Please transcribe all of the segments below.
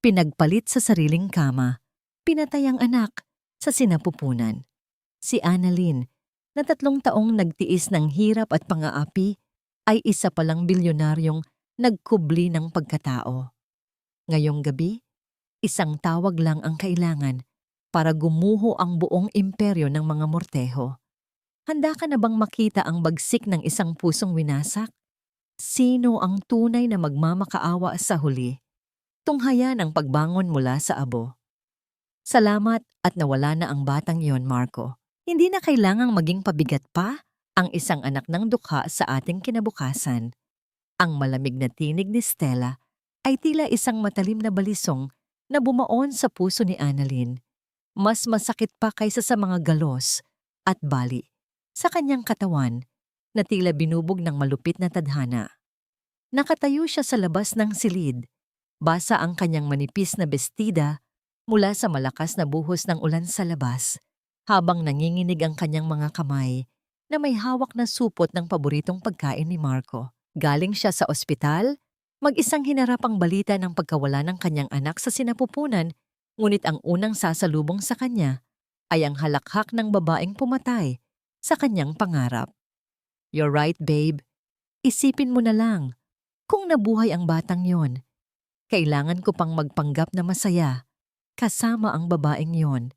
Pinagpalit sa sariling kama. Pinatay ang anak sa sinapupunan. Si Annalyn, na 3 taong nagtiis ng hirap at pang-aapi, ay isa palang bilyonaryong nagkubli ng pagkatao. Ngayong gabi, isang tawag lang ang kailangan para gumuho ang buong imperyo ng mga Mortejo. Handa ka na bang makita ang bagsik ng isang pusong winasak? Sino ang tunay na magmamakaawa sa huli? Tunghayan ang pagbangon mula sa abo. Salamat at nawala na ang batang iyon, Marco. Hindi na kailangang maging pabigat pa ang isang anak ng dukha sa ating kinabukasan. Ang malamig na tinig ni Stella ay tila isang matalim na balisong na bumaon sa puso ni Annalyn. Mas masakit pa kaysa sa mga galos at bali sa kanyang katawan na tila binubog ng malupit na tadhana. Nakatayo siya sa labas ng silid. Basa ang kanyang manipis na bestida mula sa malakas na buhos ng ulan sa labas, habang nanginginig ang kanyang mga kamay na may hawak na supot ng paboritong pagkain ni Marco. Galing siya sa ospital, mag-isang hinarap ang balita ng pagkawala ng kanyang anak sa sinapupunan, ngunit ang unang sasalubong sa kanya ay ang halakhak ng babaeng pumatay sa kanyang pangarap. You're right, babe. Isipin mo na lang, kung nabuhay ang batang yon, kailangan ko pang magpanggap na masaya kasama ang babaeng yon.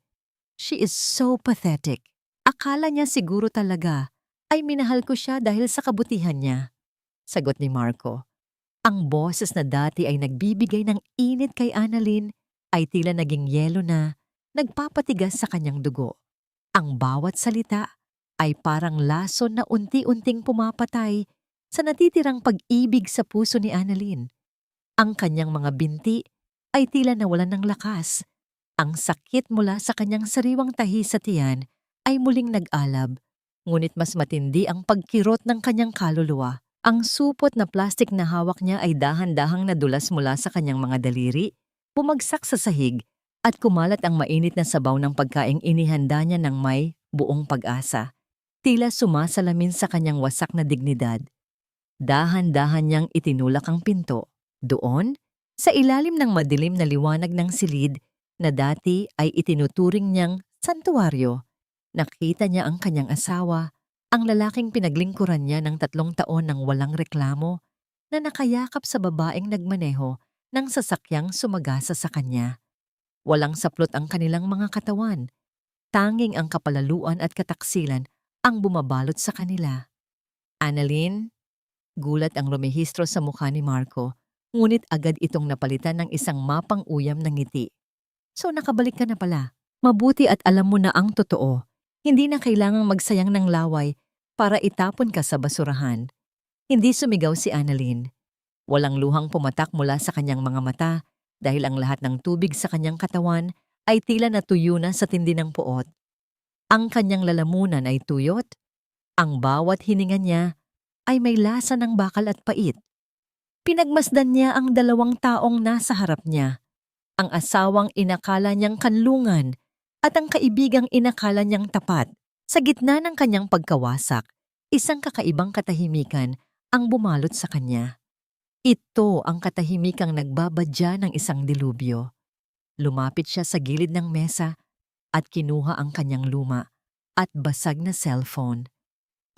She is so pathetic. Akala niya siguro talaga ay minahal ko siya dahil sa kabutihan niya. Sagot ni Marco. Ang boses na dati ay nagbibigay ng init kay Annalyn ay tila naging yelo na nagpapatigas sa kanyang dugo. Ang bawat salita ay parang lason na unti-unting pumapatay sa natitirang pag-ibig sa puso ni Annalyn. Ang kanyang mga binti ay tila nawalan ng lakas. Ang sakit mula sa kanyang sariwang tahi sa tiyan ay muling nag-alab, ngunit mas matindi ang pagkirot ng kanyang kaluluwa. Ang supot na plastik na hawak niya ay dahan-dahang nadulas mula sa kanyang mga daliri, bumagsak sa sahig, at kumalat ang mainit na sabaw ng pagkaing inihanda niya ng may buong pag-asa. Tila sumasalamin sa kanyang wasak na dignidad. Dahan-dahan niyang itinulak ang pinto. Doon, sa ilalim ng madilim na liwanag ng silid na dati ay itinuturing niyang santuwaryo, nakita niya ang kanyang asawa, ang lalaking pinaglingkuran niya ng 3 taon ng walang reklamo, na nakayakap sa babaeng nagmaneho ng sasakyang sumagasa sa kanya. Walang saplot ang kanilang mga katawan. Tanging ang kapalaluan at kataksilan ang bumabalot sa kanila. Annalyn, gulat ang rumehistro sa mukha ni Marco, ngunit agad itong napalitan ng isang mapang-uyam na ngiti. So nakabalik ka na pala. Mabuti at alam mo na ang totoo. Hindi na kailangang magsayang ng laway para itapon ka sa basurahan. Hindi sumigaw si Annalyn. Walang luhang pumatak mula sa kanyang mga mata dahil ang lahat ng tubig sa kanyang katawan ay tila natuyo na sa tindi ng puot. Ang kanyang lalamunan ay tuyot. Ang bawat hininga niya ay may lasa ng bakal at pait. Pinagmasdan niya ang 2 taong nasa harap niya. Ang asawang inakala niyang kanlungan at ang kaibigang inakala niyang tapat. Sa gitna ng kanyang pagkawasak, isang kakaibang katahimikan ang bumalot sa kanya. Ito ang katahimikang nagbabadya ng isang dilubyo. Lumapit siya sa gilid ng mesa at kinuha ang kanyang luma at basag na cellphone.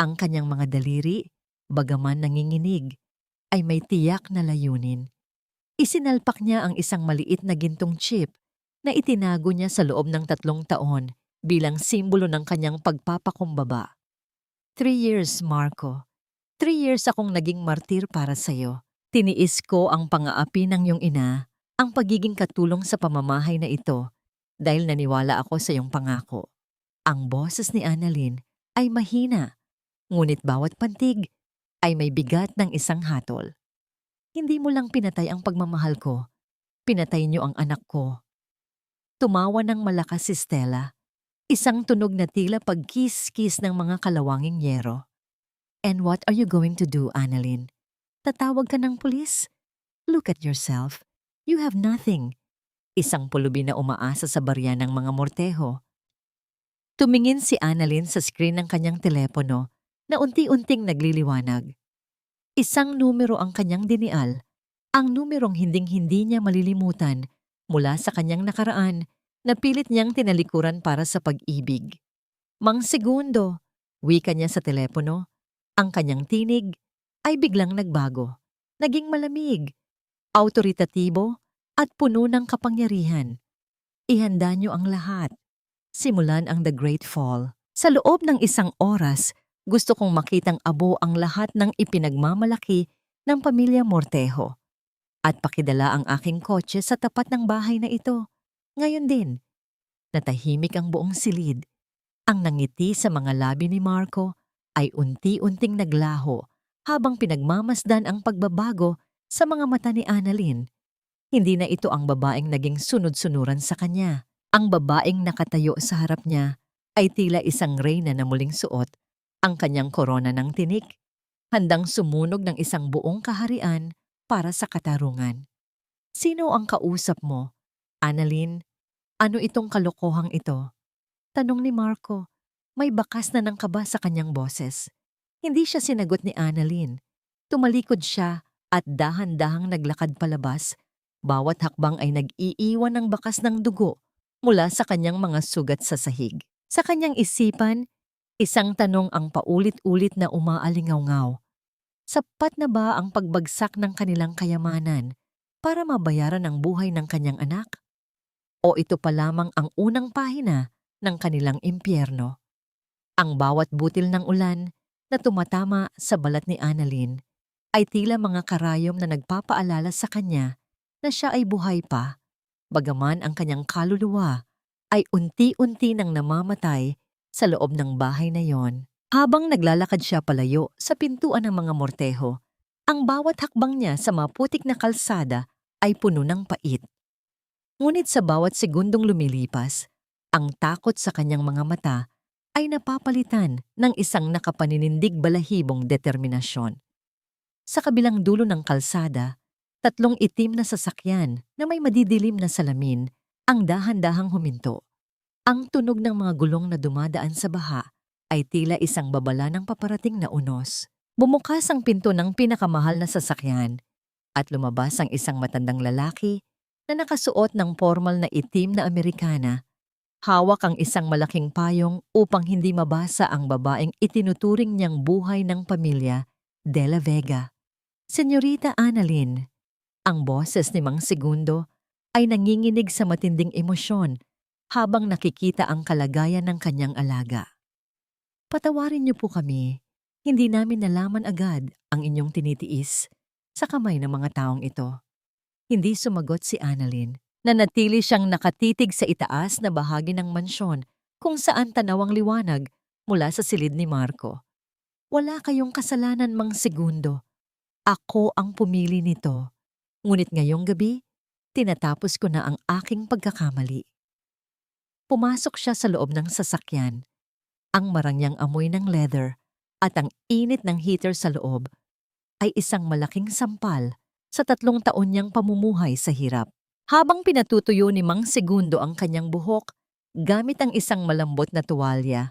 Ang kanyang mga daliri, bagaman nanginginig, ay may tiyak na layunin. Isinalpak niya ang isang maliit na gintong chip na itinago niya sa loob ng 3 taon bilang simbolo ng kanyang pagpapakumbaba. 3 years, Marco. 3 years akong naging martir para sa'yo. Tiniis ko ang pang-aapi ng iyong ina, ang pagiging katulong sa pamamahay na ito, dahil naniwala ako sa iyong pangako. Ang boses ni Annalyn ay mahina, ngunit bawat pantig ay may bigat ng isang hatol. Hindi mo lang pinatay ang pagmamahal ko, pinatay niyo ang anak ko. Tumawa ng malakas si Stella, isang tunog na tila pagkis-kis ng mga kalawanging yero. And what are you going to do, Annalyn? Tatawag ka ng pulis? Look at yourself. You have nothing. Isang pulubi na umaasa sa barya ng mga Mortejo. Tumingin si Annalyn sa screen ng kanyang telepono na unti-unting nagliliwanag. Isang numero ang kanyang dinial, ang numerong hinding-hindi niya malilimutan Mula sa kanyang nakaraan, napilit niyang tinalikuran para sa pag-ibig. Mang segundo, wika niya sa telepono, ang kanyang tinig ay biglang nagbago. Naging malamig, awtoritatibo, at puno ng kapangyarihan. Ihanda niyo ang lahat. Simulan ang The Great Fall. Sa loob ng 1 oras, gusto kong makitang abo ang lahat ng ipinagmamalaki ng pamilya Mortejo. At pakidala ang aking kotse sa tapat ng bahay na ito. Ngayon din, natahimik ang buong silid. Ang nangiti sa mga labi ni Marco ay unti-unting naglaho habang pinagmamasdan ang pagbabago sa mga mata ni Annalyn. Hindi na ito ang babaeng naging sunod-sunuran sa kanya. Ang babaeng nakatayo sa harap niya ay tila isang reyna na muling suot ang kanyang korona ng tinik, handang sumunog ng isang buong kaharian para sa katarungan. Sino ang kausap mo? Annalyn, ano itong kalokohang ito? Tanong ni Marco. May bakas na ng kaba sa kanyang boses. Hindi siya sinagot ni Annalyn. Tumalikod siya at dahan-dahang naglakad palabas. Bawat hakbang ay nag-iiwan ng bakas ng dugo mula sa kanyang mga sugat sa sahig. Sa kanyang isipan, isang tanong ang paulit-ulit na umaalingaw-ngaw. Sapat na ba ang pagbagsak ng kanilang kayamanan para mabayaran ang buhay ng kanyang anak? O ito pa lamang ang unang pahina ng kanilang impyerno? Ang bawat butil ng ulan na tumatama sa balat ni Annalyn ay tila mga karayom na nagpapaalala sa kanya na siya ay buhay pa, bagaman ang kanyang kaluluwa ay unti-unti nang namamatay sa loob ng bahay na yon. Habang naglalakad siya palayo sa pintuan ng mga Mortejo, ang bawat hakbang niya sa maputik na kalsada ay puno ng pait. Ngunit sa bawat segundong lumilipas, ang takot sa kanyang mga mata ay napapalitan ng isang nakapaninindig balahibong determinasyon. Sa kabilang dulo ng kalsada, 3 itim na sasakyan na may madidilim na salamin ang dahan-dahang huminto. Ang tunog ng mga gulong na dumadaan sa baha ay tila isang babala ng paparating na unos. Bumukas ang pinto ng pinakamahal na sasakyan at lumabas ang isang matandang lalaki na nakasuot ng formal na itim na Amerikana. Hawak ang isang malaking payong upang hindi mabasa ang babaeng itinuturing niyang buhay ng pamilya, De La Vega. Senyorita Annalyn, ang boses ni Mang Segundo ay nanginginig sa matinding emosyon habang nakikita ang kalagayan ng kanyang alaga. Patawarin niyo po kami, hindi namin nalaman agad ang inyong tinitiis sa kamay ng mga taong ito. Hindi sumagot si Annalyn. Nanatili siyang nakatitig sa itaas na bahagi ng mansyon kung saan tanaw ang liwanag mula sa silid ni Marco. Wala kayong kasalanan, Mang Segundo. Ako ang pumili nito. Ngunit ngayong gabi, tinatapos ko na ang aking pagkakamali. Pumasok siya sa loob ng sasakyan. Ang marangyang amoy ng leather at ang init ng heater sa loob ay isang malaking sampal sa 3 taon niyang pamumuhay sa hirap. Habang pinatutuyo ni Mang Segundo ang kanyang buhok gamit ang isang malambot na tuwalya,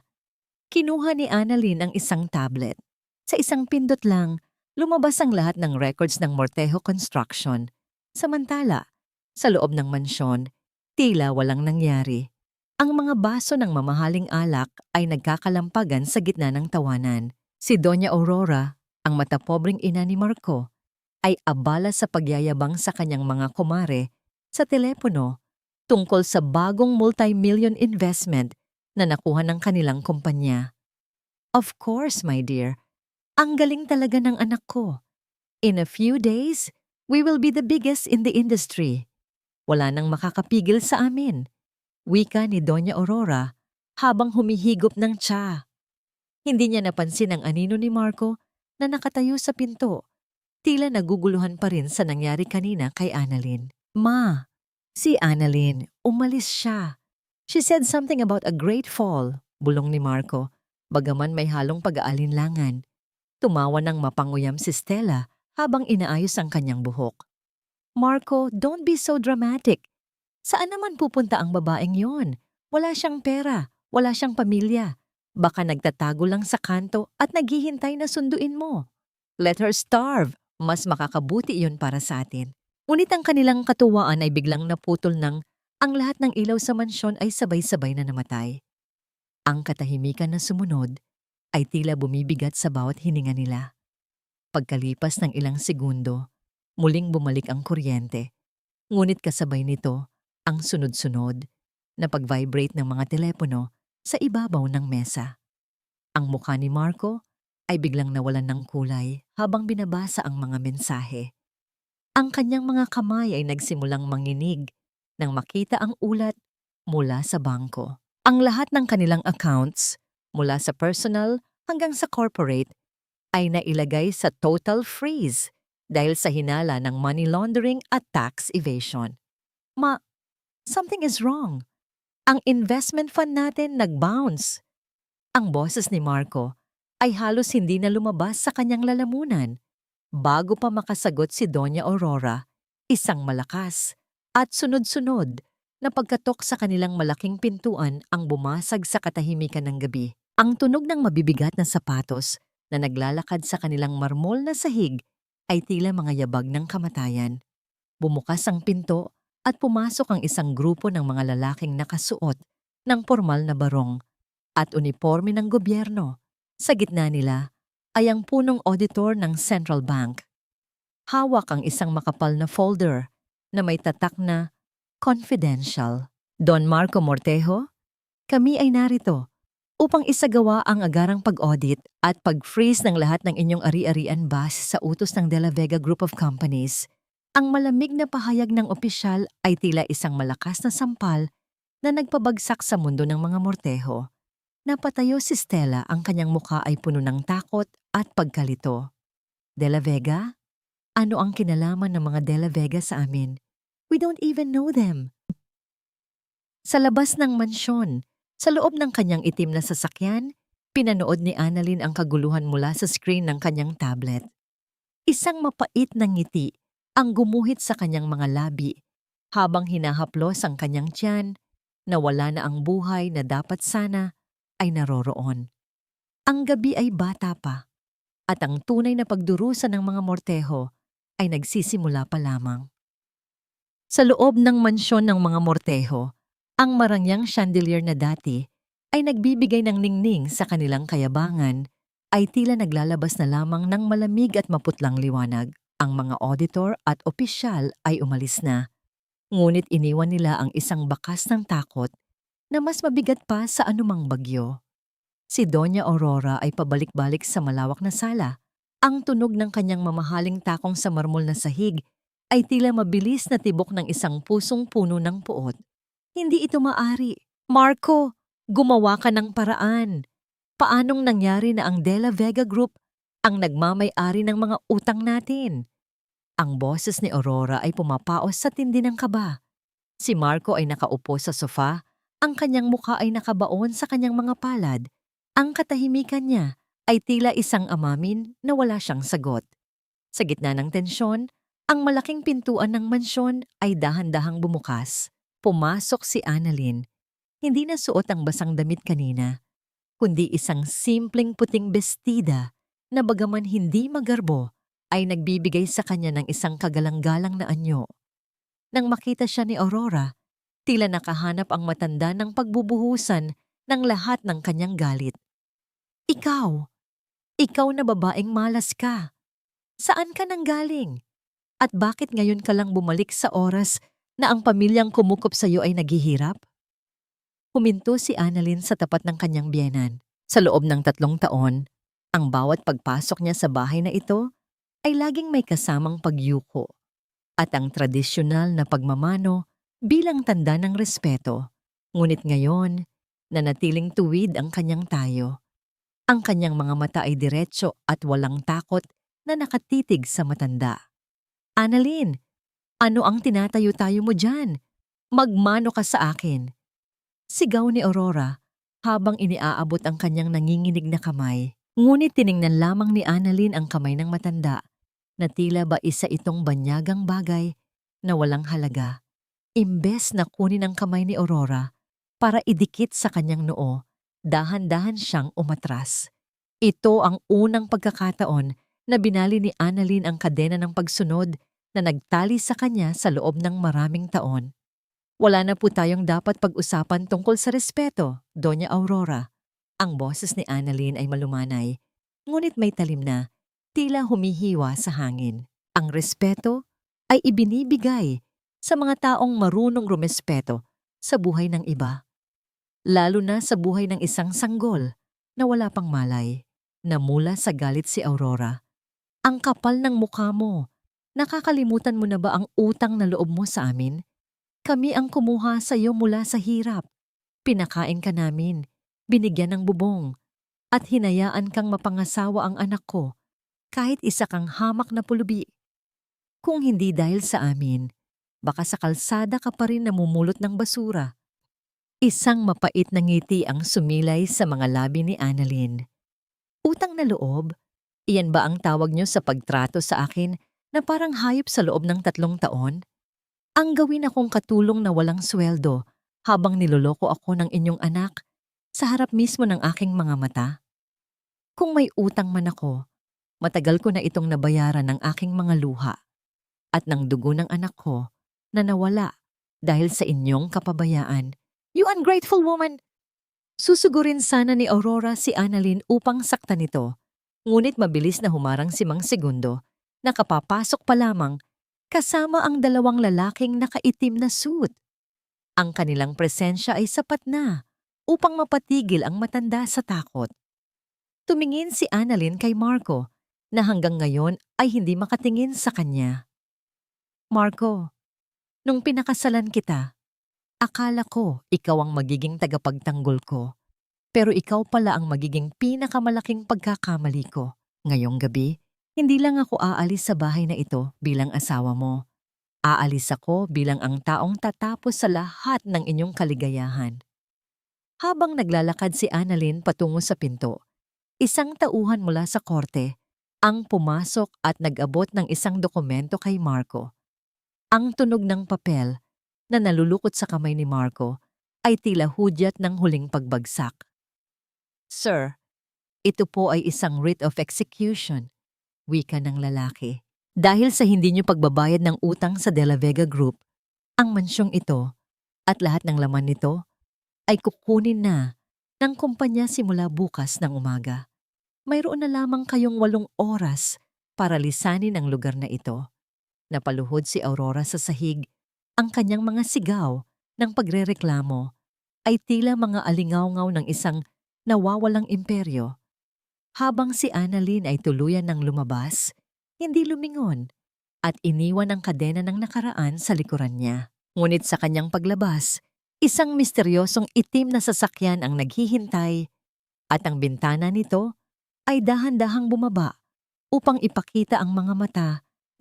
kinuha ni Annalyn ang isang tablet. Sa isang pindot lang, lumabas ang lahat ng records ng Mortejo Construction. Samantala, sa loob ng mansyon, tila walang nangyari. Ang mga baso ng mamahaling alak ay nagkakalampagan sa gitna ng tawanan. Si Doña Aurora, ang matapobreng ina ni Marco, ay abala sa pagyayabang sa kanyang mga kumare sa telepono tungkol sa bagong multi-million investment na nakuha ng kanilang kumpanya. Of course, my dear, ang galing talaga ng anak ko. In a few days, we will be the biggest in the industry. Wala nang makakapigil sa amin. Wika ni Doña Aurora habang humihigop ng tsa. Hindi niya napansin ang anino ni Marco na nakatayo sa pinto. Tila naguguluhan pa rin sa nangyari kanina kay Annalyn. Ma, si Annalyn, umalis siya. She said something about a great fall, bulong ni Marco, bagaman may halong pag-aalinlangan. Tumawa ng mapanguyam si Stella habang inaayos ang kanyang buhok. Marco, don't be so dramatic. Saan naman pupunta ang babaeng yon? Wala siyang pera, wala siyang pamilya. Baka nagtatago lang sa kanto at naghihintay na sunduin mo. Let her starve. Mas makakabuti yun para sa atin. Ngunit ang kanilang katuwaan ay biglang naputol nang ang lahat ng ilaw sa mansyon ay sabay-sabay na namatay. Ang katahimikan na sumunod ay tila bumibigat sa bawat hininga nila. Pagkalipas ng ilang segundo, muling bumalik ang kuryente. Ngunit kasabay nito ang sunod-sunod na pag-vibrate ng mga telepono sa ibabaw ng mesa. Ang mukha ni Marco ay biglang nawalan ng kulay habang binabasa ang mga mensahe. Ang kanyang mga kamay ay nagsimulang manginig nang makita ang ulat mula sa bangko. Ang lahat ng kanilang accounts, mula sa personal hanggang sa corporate, ay nailagay sa total freeze dahil sa hinala ng money laundering at tax evasion. Something is wrong. Ang investment fund natin nag-bounce. Ang boses ni Marco ay halos hindi na lumabas sa kanyang lalamunan. Bago pa makasagot si Doña Aurora, isang malakas at sunod-sunod na pagkatok sa kanilang malaking pintuan ang bumasag sa katahimikan ng gabi. Ang tunog ng mabibigat na sapatos na naglalakad sa kanilang marmol na sahig ay tila mga yabag ng kamatayan. Bumukas ang pinto at pumasok ang isang grupo ng mga lalaking nakasuot ng formal na barong at uniforme ng gobyerno. Sa gitna nila ay ang punong auditor ng Central Bank. Hawak ang isang makapal na folder na may tatak na confidential. Don Marco Mortejo, kami ay narito upang isagawa ang agarang pag-audit at pag-freeze ng lahat ng inyong ari-arian base sa utos ng De La Vega Group of Companies. Ang malamig na pahayag ng opisyal ay tila isang malakas na sampal na nagpabagsak sa mundo ng mga Mortejo. Napatayo si Stella, ang kanyang mukha ay puno ng takot at pagkalito. De La Vega? Ano ang kinalaman ng mga De La Vega sa amin? We don't even know them. Sa labas ng mansyon, sa loob ng kanyang itim na sasakyan, pinanood ni Annalyn ang kaguluhan mula sa screen ng kanyang tablet. Isang mapait na ngiti ang gumuhit sa kanyang mga labi habang hinahaplos ang kanyang tiyan na wala na ang buhay na dapat sana ay naroroon. Ang gabi ay bata pa at ang tunay na pagdurusa ng mga Mortejo ay nagsisimula pa lamang. Sa loob ng mansyon ng mga Mortejo, ang marangyang chandelier na dati ay nagbibigay ng ningning sa kanilang kayabangan ay tila naglalabas na lamang ng malamig at maputlang liwanag. Ang mga auditor at opisyal ay umalis na, ngunit iniwan nila ang isang bakas ng takot na mas mabigat pa sa anumang bagyo. Si Doña Aurora ay pabalik-balik sa malawak na sala. Ang tunog ng kanyang mamahaling takong sa marmol na sahig ay tila mabilis na tibok ng isang pusong puno ng puot. Hindi ito maari. Marco, gumawa ka ng paraan. Paanong nangyari na ang De La Vega Group ang nagmamay-ari ng mga utang natin? Ang boses ni Aurora ay pumapaos sa tindi ng kaba. Si Marco ay nakaupo sa sofa. Ang kanyang mukha ay nakabaon sa kanyang mga palad. Ang katahimikan niya ay tila isang amamin na wala siyang sagot. Sa gitna ng tensyon, ang malaking pintuan ng mansyon ay dahan-dahang bumukas. Pumasok si Annalyn. Hindi na suot ang basang damit kanina, kundi isang simpleng puting bestida na bagaman hindi magarbo ay nagbibigay sa kanya ng isang kagalang-galang na anyo. Nang makita siya ni Aurora, tila nakahanap ang matanda ng pagbubuhusan ng lahat ng kanyang galit. Ikaw na babaeng malas ka. Saan ka nanggaling? At bakit ngayon ka lang bumalik sa oras na ang pamilyang kumukup sa iyo ay naghihirap? Huminto si Annalyn sa tapat ng kanyang biyenan. Sa loob ng 3 taon, ang bawat pagpasok niya sa bahay na ito ay laging may kasamang pagyuko at ang tradisyonal na pagmamano bilang tanda ng respeto. Ngunit ngayon, nanatiling tuwid ang kanyang tayo. Ang kanyang mga mata ay diretso at walang takot na nakatitig sa matanda. Annalyn, ano ang tinatayo-tayo mo dyan? Magmano ka sa akin. Sigaw ni Aurora habang iniaabot ang kanyang nanginginig na kamay. Ngunit tiningnan lamang ni Annalyn ang kamay ng matanda na tila ba isa itong banyagang bagay na walang halaga. Imbes na kunin ang kamay ni Aurora para idikit sa kanyang noo, dahan-dahan siyang umatras. Ito ang unang pagkakataon na binali ni Annalyn ang kadena ng pagsunod na nagtali sa kanya sa loob ng maraming taon. Wala na po tayong dapat pag-usapan tungkol sa respeto, Doña Aurora. Ang boses ni Annalyn ay malumanay, ngunit may talim na, tila humihiwa sa hangin. Ang respeto ay ibinibigay sa mga taong marunong rumespeto sa buhay ng iba, lalo na sa buhay ng isang sanggol na wala pang malay. Namula sa galit si Aurora. Ang kapal ng mukha mo. Nakakalimutan mo na ba ang utang na loob mo sa amin? Kami ang kumuha sa iyo mula sa hirap. Pinakain ka namin, binigyan ng bubong, at hinayaan kang mapangasawa ang anak ko kahit isa kang hamak na pulubi. Kung hindi dahil sa amin, baka sa kalsada ka pa rin namumulot ng basura. Isang mapait na ngiti ang sumilay sa mga labi ni Annalyn. Utang na loob? Iyan ba ang tawag niyo sa pagtrato sa akin na parang hayop sa loob ng 3 taon? Ang gawin akong katulong na walang sweldo habang niloloko ako ng inyong anak sa harap mismo ng aking mga mata? Kung may utang man ako, matagal ko na itong nabayaran ng aking mga luha at ng dugo ng anak ko na nawala dahil sa inyong kapabayaan. You ungrateful woman! Susugurin sana ni Aurora si Annalyn upang saktan ito, ngunit mabilis na humarang si Mang Segundo na kapapasok pa lamang kasama ang 2 lalaking nakaitim na suit. Ang kanilang presensya ay sapat na upang mapatigil ang matanda sa takot. Tumingin si Annalyn kay Marco na hanggang ngayon ay hindi makatingin sa kanya. Marco, nung pinakasalan kita, akala ko ikaw ang magiging tagapagtanggol ko, pero ikaw pala ang magiging pinakamalaking pagkakamali ko. Ngayong gabi, hindi lang ako aalis sa bahay na ito bilang asawa mo. Aalis ako bilang ang taong tatapos sa lahat ng inyong kaligayahan. Habang naglalakad si Annalyn patungo sa pinto, isang tauhan mula sa korte ang pumasok at nag-abot ng isang dokumento kay Marco. Ang tunog ng papel na nalulukot sa kamay ni Marco ay tila hudyat ng huling pagbagsak. Sir, ito po ay isang writ of execution, wika ng lalaki. Dahil sa hindi niyo pagbabayad ng utang sa De La Vega Group, ang mansyong ito at lahat ng laman nito ay kukunin na ng kumpanya simula bukas ng umaga. Mayroon na lamang kayong 8 oras para lisanin ang lugar na ito. Napaluhod si Aurora sa sahig. Ang kanyang mga sigaw ng pagrereklamo ay tila mga alingawngaw ng isang nawawalang imperyo. Habang si Annalyn ay tuluyan ng lumabas, hindi lumingon at iniwan ang kadena ng nakaraan sa likuran niya. Ngunit sa kanyang paglabas, isang misteryosong itim na sasakyan ang naghihintay at ang bintana nito ay dahan-dahang bumaba upang ipakita ang mga mata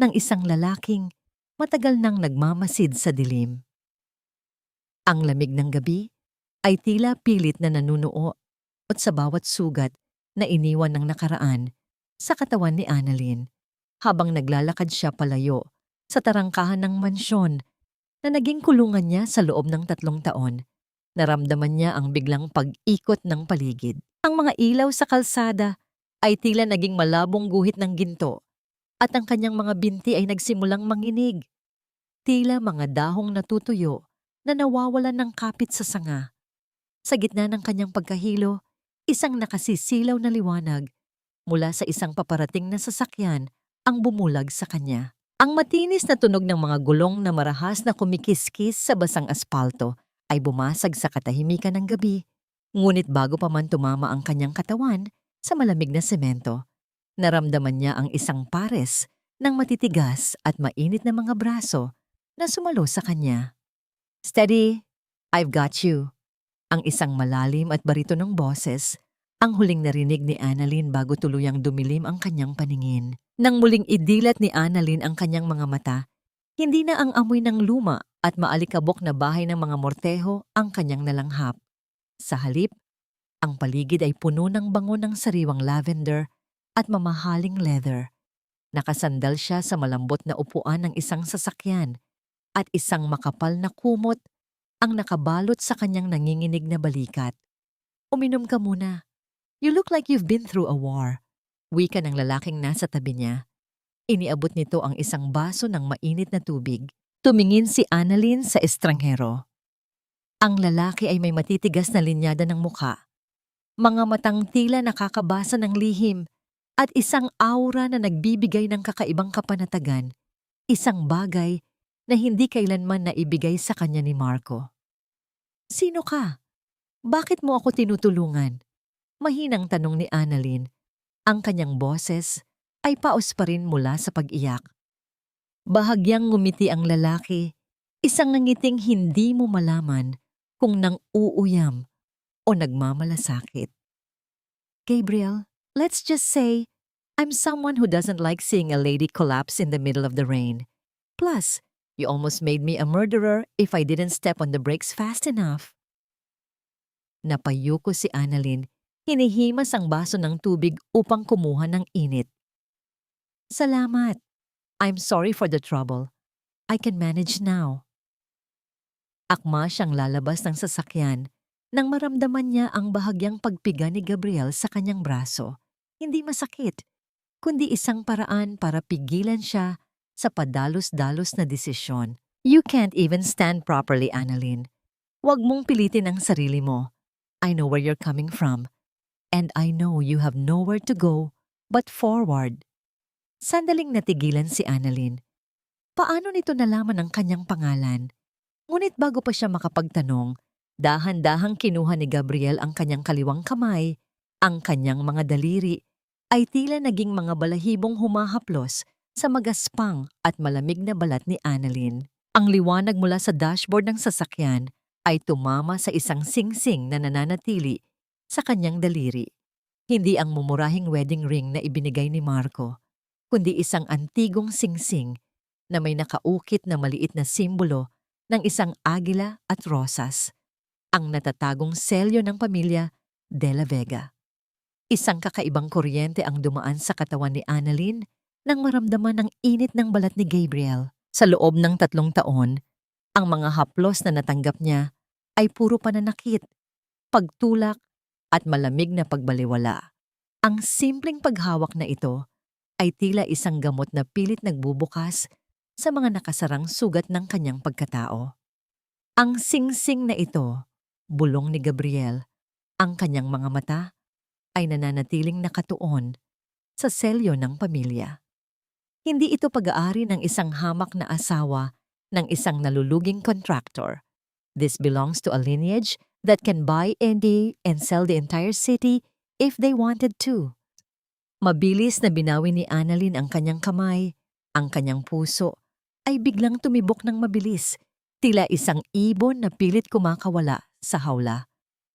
ng isang lalaking matagal nang nagmamasid sa dilim. Ang lamig ng gabi ay tila pilit na nanunuo at sa bawat sugat na iniwan ng nakaraan sa katawan ni Annalyn habang naglalakad siya palayo sa tarangkahan ng mansyon na naging kulungan niya sa loob ng 3 taon. Naramdaman niya ang biglang pag-ikot ng paligid. Ang mga ilaw sa kalsada ay tila naging malabong guhit ng ginto at ang kanyang mga binti ay nagsimulang manginig. Tila mga dahong natutuyo na nawawalan ng kapit sa sanga. Sa gitna ng kanyang pagkahilo, isang nakasisilaw na liwanag mula sa isang paparating na sasakyan ang bumulag sa kanya. Ang matinis na tunog ng mga gulong na marahas na kumikiskis sa basang aspalto ay bumasag sa katahimikan ng gabi. Ngunit bago pa man tumama ang kanyang katawan sa malamig na semento, naramdaman niya ang isang pares ng matitigas at mainit na mga braso na sumalo sa kanya. Steady, I've got you. Ang isang malalim at baritonong boses, ang huling narinig ni Annalyn bago tuluyang dumilim ang kanyang paningin. Nang muling idilat ni Annalyn ang kanyang mga mata, hindi na ang amoy ng luma at maalikabok na bahay ng mga morteho ang kanyang nalanghap. Sa halip, ang paligid ay puno ng bango ng sariwang lavender at mamahaling leather. Nakasandal siya sa malambot na upuan ng isang sasakyan at isang makapal na kumot ang nakabalot sa kanyang nanginginig na balikat. Uminom ka muna. You look like you've been through a war. Wika ng lalaking nasa tabi niya. Iniabot nito ang isang baso ng mainit na tubig. Tumingin si Annalyn sa estranghero. Ang lalaki ay may matitigas na linyada ng mukha, mga matang tila nakakabasa ng lihim, at isang aura na nagbibigay ng kakaibang kapanatagan, isang bagay na hindi kailanman naibigay sa kanya ni Marco. "Sino ka? Bakit mo ako tinutulungan?" Mahinang tanong ni Annalyn. Ang kanyang boses ay paos pa rin mula sa pag-iyak. Bahagyang ngumiti ang lalaki, isang ngiting hindi mo malaman kung nang uuyam o nagmamalasakit. "Gabriel, let's just say, I'm someone who doesn't like seeing a lady collapse in the middle of the rain. Plus, you almost made me a murderer if I didn't step on the brakes fast enough." Napayuko si Annalyn, hinihimas ang baso ng tubig upang kumuha ng init. "Salamat. I'm sorry for the trouble. I can manage now." Akma siyang lalabas ng sasakyan nang maramdaman niya ang bahagyang pagpiga ni Gabriel sa kanyang braso. Hindi masakit, kundi isang paraan para pigilan siya sa padalos-dalos na desisyon. "You can't even stand properly, Annalyn. Huwag mong pilitin ang sarili mo. I know where you're coming from, and I know you have nowhere to go but forward." Sandaling natigilan si Annalyn. Paano nito nalaman ang kanyang pangalan? Ngunit bago pa siya makapagtanong, dahan-dahang kinuha ni Gabriel ang kanyang kaliwang kamay, ang kanyang mga daliri ay tila naging mga balahibong humahaplos sa magaspang at malamig na balat ni Annalyn. Ang liwanag mula sa dashboard ng sasakyan ay tumama sa isang singsing na nananatili sa kanyang daliri. Hindi ang mumurahing wedding ring na ibinigay ni Marco, kundi isang antigong singsing na may nakaukit na maliit na simbolo ng isang agila at rosas, ang natatagong selyo ng pamilya De La Vega. Isang kakaibang kuryente ang dumaan sa katawan ni Annalyn nang maramdaman ang init ng balat ni Gabriel. Sa loob ng 3 taon, ang mga haplos na natanggap niya ay puro pananakit, pagtulak at malamig na pagbaliwala. Ang simpleng paghawak na ito ay tila isang gamot na pilit nagbubukas sa mga nakasarang sugat ng kanyang pagkatao. Ang singsing na ito, bulong ni Gabriel, ang kanyang mga mata ay nananatiling nakatuon sa selyo ng pamilya. Hindi ito pag-aari ng isang hamak na asawa ng isang naluluging contractor. This belongs to a lineage that can buy and sell the entire city if they wanted to. Mabilis na binawi ni Annalyn ang kanyang kamay, ang kanyang puso ay biglang tumibok ng mabilis, tila isang ibon na pilit kumakawala sa hawla.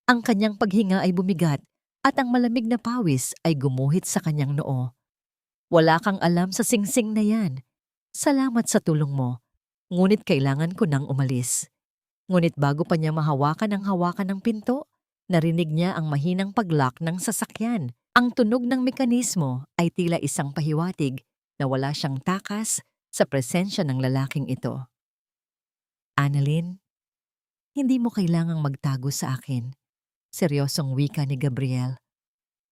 Ang kanyang paghinga ay bumigat at ang malamig na pawis ay gumuhit sa kanyang noo. "Wala kang alam sa singsing na yan. Salamat sa tulong mo, ngunit kailangan ko nang umalis." Ngunit bago pa niya mahawakan ang hawakan ng pinto, narinig niya ang mahinang pag-lock ng sasakyan. Ang tunog ng mekanismo ay tila isang pahiwatig na wala siyang takas sa presensya ng lalaking ito. "Annalyn, hindi mo kailangang magtago sa akin," seryosong wika ni Gabriel,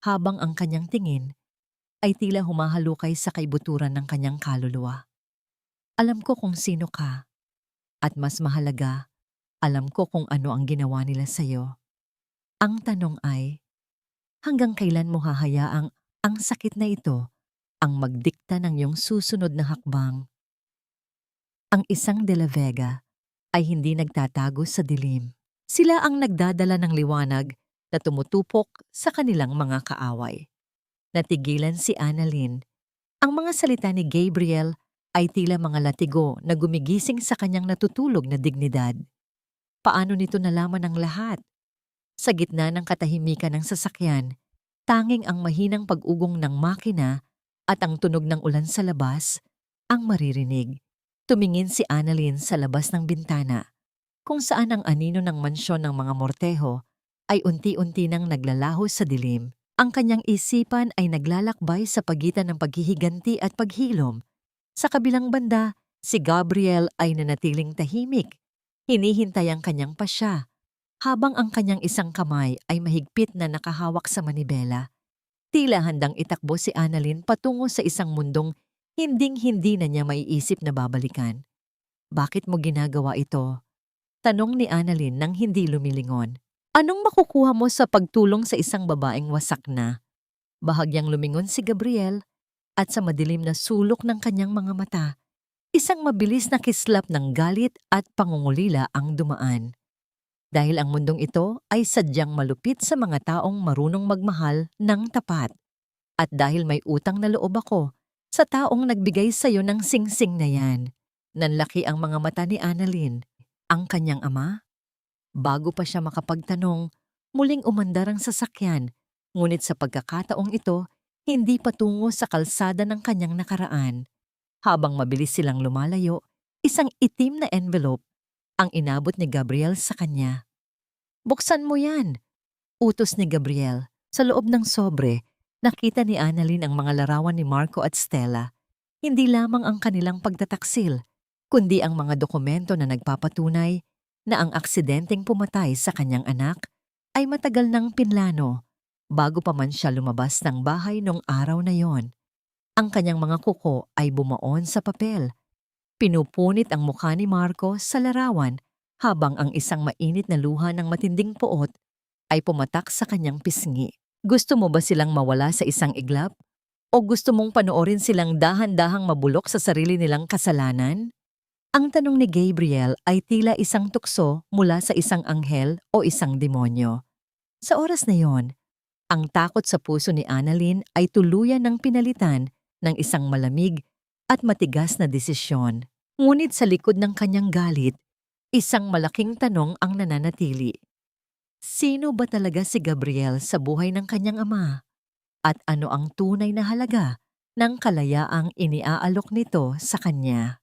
habang ang kanyang tingin ay tila humahalukay sa kaibuturan ng kanyang kaluluwa. "Alam ko kung sino ka, at mas mahalaga, alam ko kung ano ang ginawa nila sa'yo. Ang tanong ay, hanggang kailan mo hahayaang ang sakit na ito ang magdikta ng iyong susunod na hakbang?" Ang isang De La Vega ay hindi nagtatago sa dilim. Sila ang nagdadala ng liwanag na tumutupok sa kanilang mga kaaway. Natigilan si Annalyn. Ang mga salita ni Gabriel ay tila mga latigo na gumigising sa kanyang natutulog na dignidad. Paano nito nalaman ang lahat? Sa gitna ng katahimikan ng sasakyan, tanging ang mahinang pag-ugong ng makina at ang tunog ng ulan sa labas ang maririnig. Tumingin si Annalyn sa labas ng bintana, kung saan ang anino ng mansyon ng mga Mortejo ay unti-unti nang naglalaho sa dilim. Ang kanyang isipan ay naglalakbay sa pagitan ng paghihiganti at paghilom. Sa kabilang banda, si Gabriel ay nanatiling tahimik. Hinihintay ang kanyang pasya, habang ang kanyang isang kamay ay mahigpit na nakahawak sa manibela. Tila handang itakbo si Annalyn patungo sa isang mundong Hinding-hindi na niya maiisip na babalikan. Bakit mo ginagawa ito? Tanong ni Annalyn nang hindi lumilingon. Anong makukuha mo sa pagtulong sa isang babaeng wasak na? Bahagyang lumingon si Gabriel at sa madilim na sulok ng kanyang mga mata, isang mabilis na kislap ng galit at pangungulila ang dumaan. Dahil ang mundong ito ay sadyang malupit sa mga taong marunong magmahal ng tapat. At dahil may utang na loob ako sa taong nagbigay sa iyo ng singsing na yan. Nanlaki ang mga mata ni Annalyn. Ang kanyang ama? Bago pa siya makapagtanong, muling umandar ang sasakyan. Ngunit sa pagkakataong ito, hindi patungo sa kalsada ng kanyang nakaraan. Habang mabilis silang lumalayo, isang itim na envelope ang inabot ni Gabriel sa kanya. Buksan mo yan! Utos ni Gabriel. Sa loob ng sobre, nakita ni Annalyn ang mga larawan ni Marco at Stella. Hindi lamang ang kanilang pagtataksil, kundi ang mga dokumento na nagpapatunay na ang aksidenteng pumatay sa kanyang anak ay matagal nang pinlano bago pa man siya lumabas ng bahay nung araw na yon. Ang kanyang mga kuko ay bumaon sa papel. Pinupunit ang mukha ni Marco sa larawan habang ang isang mainit na luha ng matinding poot ay pumatak sa kanyang pisngi. Gusto mo ba silang mawala sa isang iglap? O gusto mong panoorin silang dahan-dahang mabulok sa sarili nilang kasalanan? Ang tanong ni Gabriel ay tila isang tukso mula sa isang anghel o isang demonyo. Sa oras na yon, ang takot sa puso ni Annalyn ay tuluyan ng pinalitan ng isang malamig at matigas na desisyon. Ngunit sa likod ng kanyang galit, isang malaking tanong ang nananatili. Sino ba talaga si Gabriel sa buhay ng kanyang ama? At ano ang tunay na halaga ng kalayaang iniaalok nito sa kanya?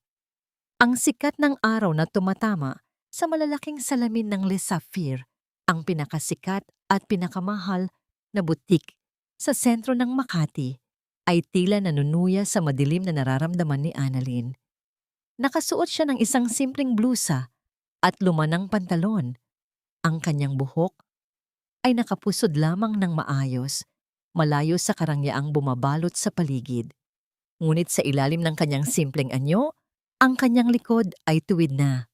Ang sikat ng araw na tumatama sa malalaking salamin ng Les Saphir, ang pinakasikat at pinakamahal na butik sa sentro ng Makati, ay tila nanunuya sa madilim na nararamdaman ni Annalyn. Nakasuot siya ng isang simpleng blusa at lumanang pantalon. Ang kanyang buhok ay nakapusod lamang ng maayos, malayo sa karangyaang bumabalot sa paligid. Ngunit sa ilalim ng kanyang simpleng anyo, ang kanyang likod ay tuwid na,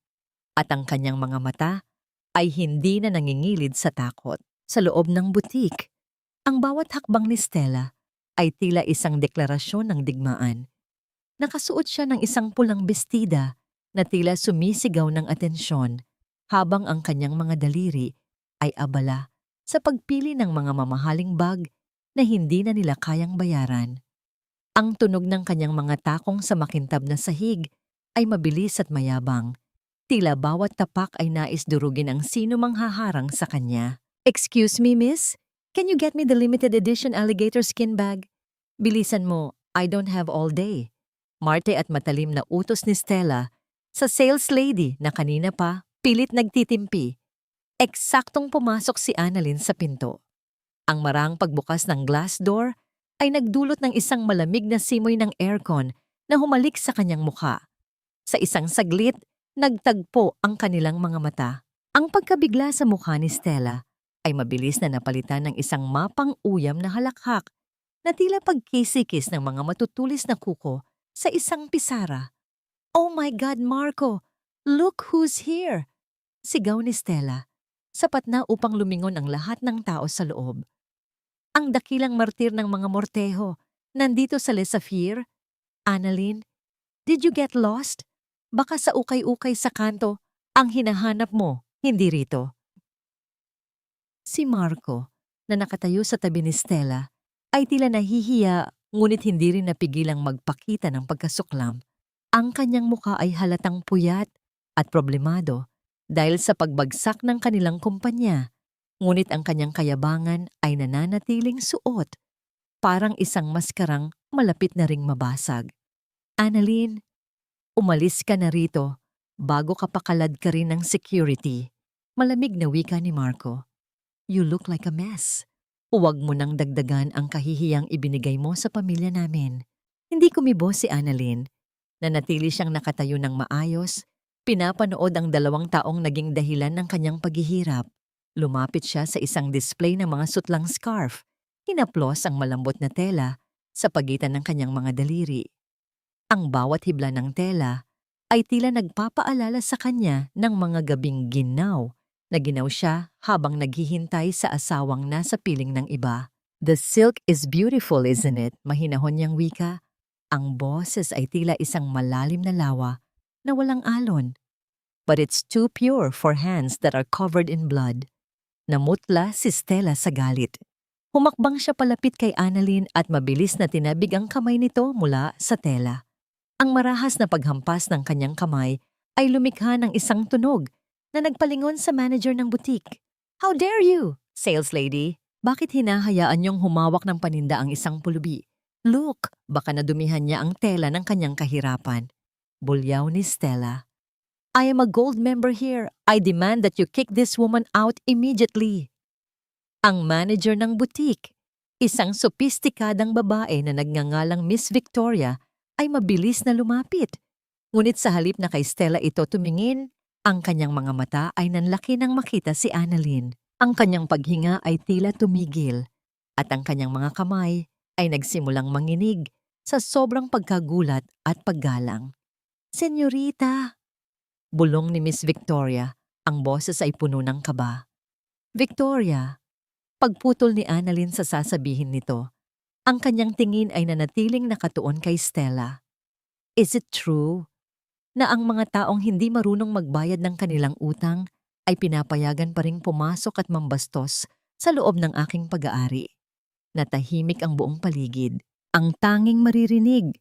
at ang kanyang mga mata ay hindi na nangingilid sa takot. Sa loob ng butik, ang bawat hakbang ni Stella ay tila isang deklarasyon ng digmaan. Nakasuot siya ng isang pulang bestida na tila sumisigaw ng atensyon, habang ang kanyang mga daliri ay abala sa pagpili ng mga mamahaling bag na hindi na nila kayang bayaran. Ang tunog ng kanyang mga takong sa makintab na sahig ay mabilis at mayabang. Tila bawat tapak ay nais durugin ang sino mang haharang sa kanya. Excuse me, miss? Can you get me the limited edition alligator skin bag? Bilisan mo, I don't have all day. Marte at matalim na utos ni Stella sa sales lady na kanina pa pilit nagtitimpi. Eksaktong pumasok si Annalyn sa pinto. Ang marang pagbukas ng glass door ay nagdulot ng isang malamig na simoy ng aircon na humalik sa kanyang mukha. Sa isang saglit, nagtagpo ang kanilang mga mata. Ang pagkabigla sa mukha ni Stella ay mabilis na napalitan ng isang mapang uyam na halakhak na tila pagkisikis ng mga matutulis na kuko sa isang pisara. "Oh my God, Marco! Look who's here!" Sigaw ni Stella. Sapat na upang lumingon ang lahat ng tao sa loob. Ang dakilang martir ng mga morteho, nandito sa Les Saphir. Annalyn, did you get lost? Baka sa ukay-ukay sa kanto ang hinahanap mo, hindi rito. Si Marco, na nakatayo sa tabi ni Stella, ay tila nahihiya ngunit hindi rin napigilang magpakita ng pagkasuklam. Ang kanyang mukha ay halatang puyat at problemado dahil sa pagbagsak ng kanilang kumpanya, ngunit ang kanyang kayabangan ay nananatiling suot, parang isang maskarang malapit na ring mabasag. Annalyn, umalis ka na rito bago kapakalad ka rin ng security. Malamig na wika ni Marco. You look like a mess. Huwag mo nang dagdagan ang kahihiyang ibinigay mo sa pamilya namin. Hindi kumibo si Annalyn. Nanatili siyang nakatayo ng maayos, pinapanood ang 2 taong naging dahilan ng kanyang paghihirap. Lumapit siya sa isang display ng mga sutlang scarf. Hinaplos ang malambot na tela sa pagitan ng kanyang mga daliri. Ang bawat hibla ng tela ay tila nagpapaalala sa kanya ng mga gabing ginaw na ginaw siya habang naghihintay sa asawang nasa piling ng iba. "The silk is beautiful, isn't it?" Mahinahon niyang wika. Ang boses ay tila isang malalim na lawa na walang alon. "But it's too pure for hands that are covered in blood." Namutla si Stella sa galit. Humakbang siya palapit kay Annalyn at mabilis na tinabig ang kamay nito mula sa tela. Ang marahas na paghampas ng kanyang kamay ay lumikha ng isang tunog na nagpalingon sa manager ng butik. "How dare you, sales lady? Bakit hinahayaan niyong humawak ng paninda ang isang pulubi? Look, baka nadumihan niya ang tela ng kanyang kahirapan." Bulyaw ni Stella. "I am a gold member here. I demand that you kick this woman out immediately." Ang manager ng butik, isang sopistikadang babae na nagngangalang Miss Victoria, ay mabilis na lumapit. Ngunit sa halip na kay Stella ito tumingin, ang kanyang mga mata ay nanlaki nang makita si Annalyn. Ang kanyang paghinga ay tila tumigil at ang kanyang mga kamay ay nagsimulang manginig sa sobrang pagkagulat at paggalang. "Senyorita," bulong ni Miss Victoria, ang boses ay puno ng kaba. "Victoria," pagputol ni Annalyn sa sasabihin nito, ang kanyang tingin ay nanatiling nakatuon kay Stella. "Is it true na ang mga taong hindi marunong magbayad ng kanilang utang ay pinapayagan pa ring pumasok at mambastos sa loob ng aking pag-aari?" Natahimik ang buong paligid. Ang tanging maririnig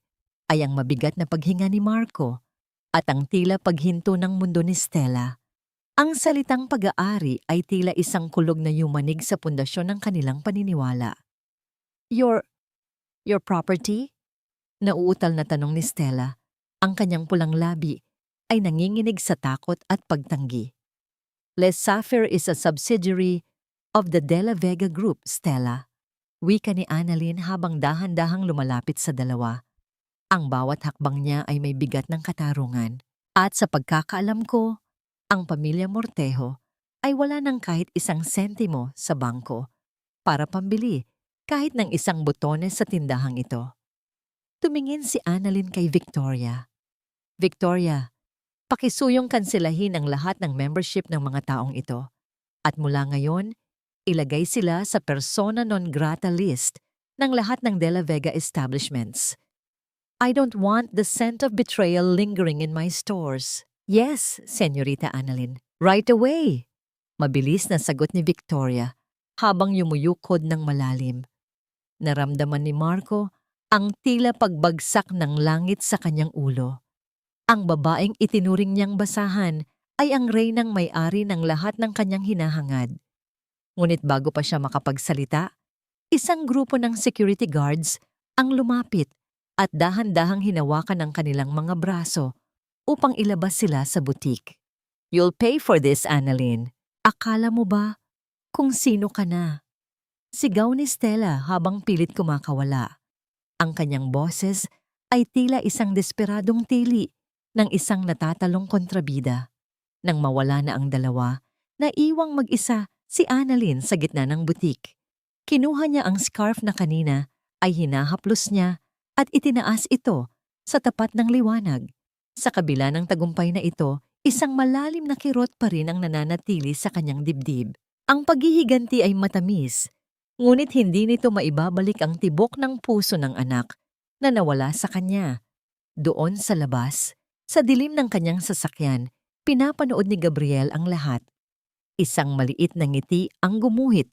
ay ang mabigat na paghinga ni Marco at ang tila paghinto ng mundo ni Stella. Ang salitang pag-aari ay tila isang kulog na yumanig sa pundasyon ng kanilang paniniwala. Your property?" Nauutal na tanong ni Stella. Ang kanyang pulang labi ay nanginginig sa takot at pagtanggi. "Les Saphir is a subsidiary of the De La Vega Group, Stella." Wika ni Annalyn habang dahan-dahang lumalapit sa dalawa. Ang bawat hakbang niya ay may bigat ng katarungan. At sa pagkakaalam ko, ang pamilya Mortejo ay wala ng kahit isang sentimo sa bangko para pambili kahit ng isang botones sa tindahang ito. Tumingin si Annalyn kay Victoria. "Victoria, pakisuyong kanselahin ang lahat ng membership ng mga taong ito. At mula ngayon, ilagay sila sa persona non grata list ng lahat ng De La Vega establishments. I don't want the scent of betrayal lingering in my stores." "Yes, Senyorita Annalyn. Right away." Mabilis na sagot ni Victoria habang yumuyukod ng malalim. Naramdaman ni Marco ang tila pagbagsak ng langit sa kanyang ulo. Ang babaeng itinuring niyang basahan ay ang reynang may-ari ng lahat ng kanyang hinahangad. Ngunit bago pa siya makapagsalita, isang grupo ng security guards ang lumapit at dahan-dahang hinawakan ang kanilang mga braso upang ilabas sila sa butik. "You'll pay for this, Annalyn. Akala mo ba kung sino ka na?" Sigaw ni Stella habang pilit kumakawala. Ang kanyang boses ay tila isang desperadong tili ng isang natatalong kontrabida. Nang mawala na ang dalawa, naiwang mag-isa si Annalyn sa gitna ng butik. Kinuha niya ang scarf na kanina ay hinahaplos niya at itinaas ito sa tapat ng liwanag. Sa kabila ng tagumpay na ito, isang malalim na kirot pa rin ang nananatili sa kanyang dibdib. Ang paghihiganti ay matamis, ngunit hindi nito maibabalik ang tibok ng puso ng anak na nawala sa kanya. Doon sa labas, sa dilim ng kanyang sasakyan, pinapanood ni Gabriel ang lahat. Isang maliit na ngiti ang gumuhit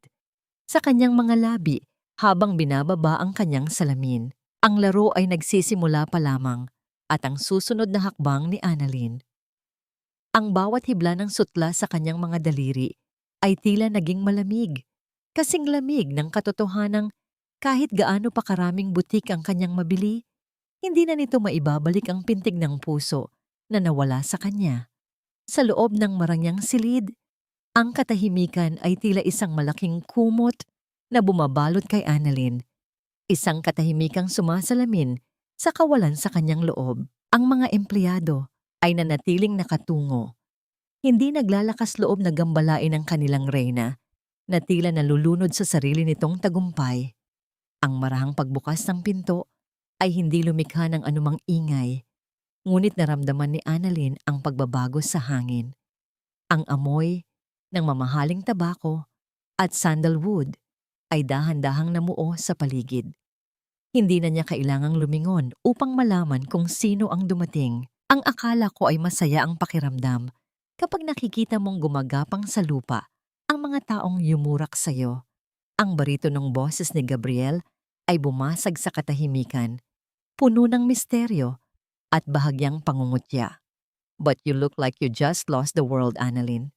sa kanyang mga labi habang binababa ang kanyang salamin. Ang laro ay nagsisimula pa lamang at ang susunod na hakbang ni Annalyn. Ang bawat hibla ng sutla sa kanyang mga daliri ay tila naging malamig, kasing lamig ng katotohanang kahit gaano pa karaming butik ang kanyang mabili, hindi na nito maibabalik ang pintig ng puso na nawala sa kanya. Sa loob ng marangyang silid, ang katahimikan ay tila isang malaking kumot na bumabalot kay Annalyn. Isang katahimikang sumasalamin sa kawalan sa kanyang loob. Ang mga empleyado ay nanatiling nakatungo. Hindi naglalakas loob na gambalain ang kanilang reyna na tila nalulunod sa sarili nitong tagumpay. Ang marahang pagbukas ng pinto ay hindi lumikha ng anumang ingay, ngunit naramdaman ni Annalyn ang pagbabago sa hangin. Ang amoy ng mamahaling tabako at sandalwood ay dahan-dahang namuo sa paligid. Hindi na niya kailangang lumingon upang malaman kung sino ang dumating. Ang akala ko ay masaya ang pakiramdam kapag nakikita mong gumagapang sa lupa ang mga taong yumurak sa'yo. Ang baritonong boses ni Gabriel ay bumasag sa katahimikan, puno ng misteryo at bahagyang pangungutya. But you look like you just lost the world, Annalyn.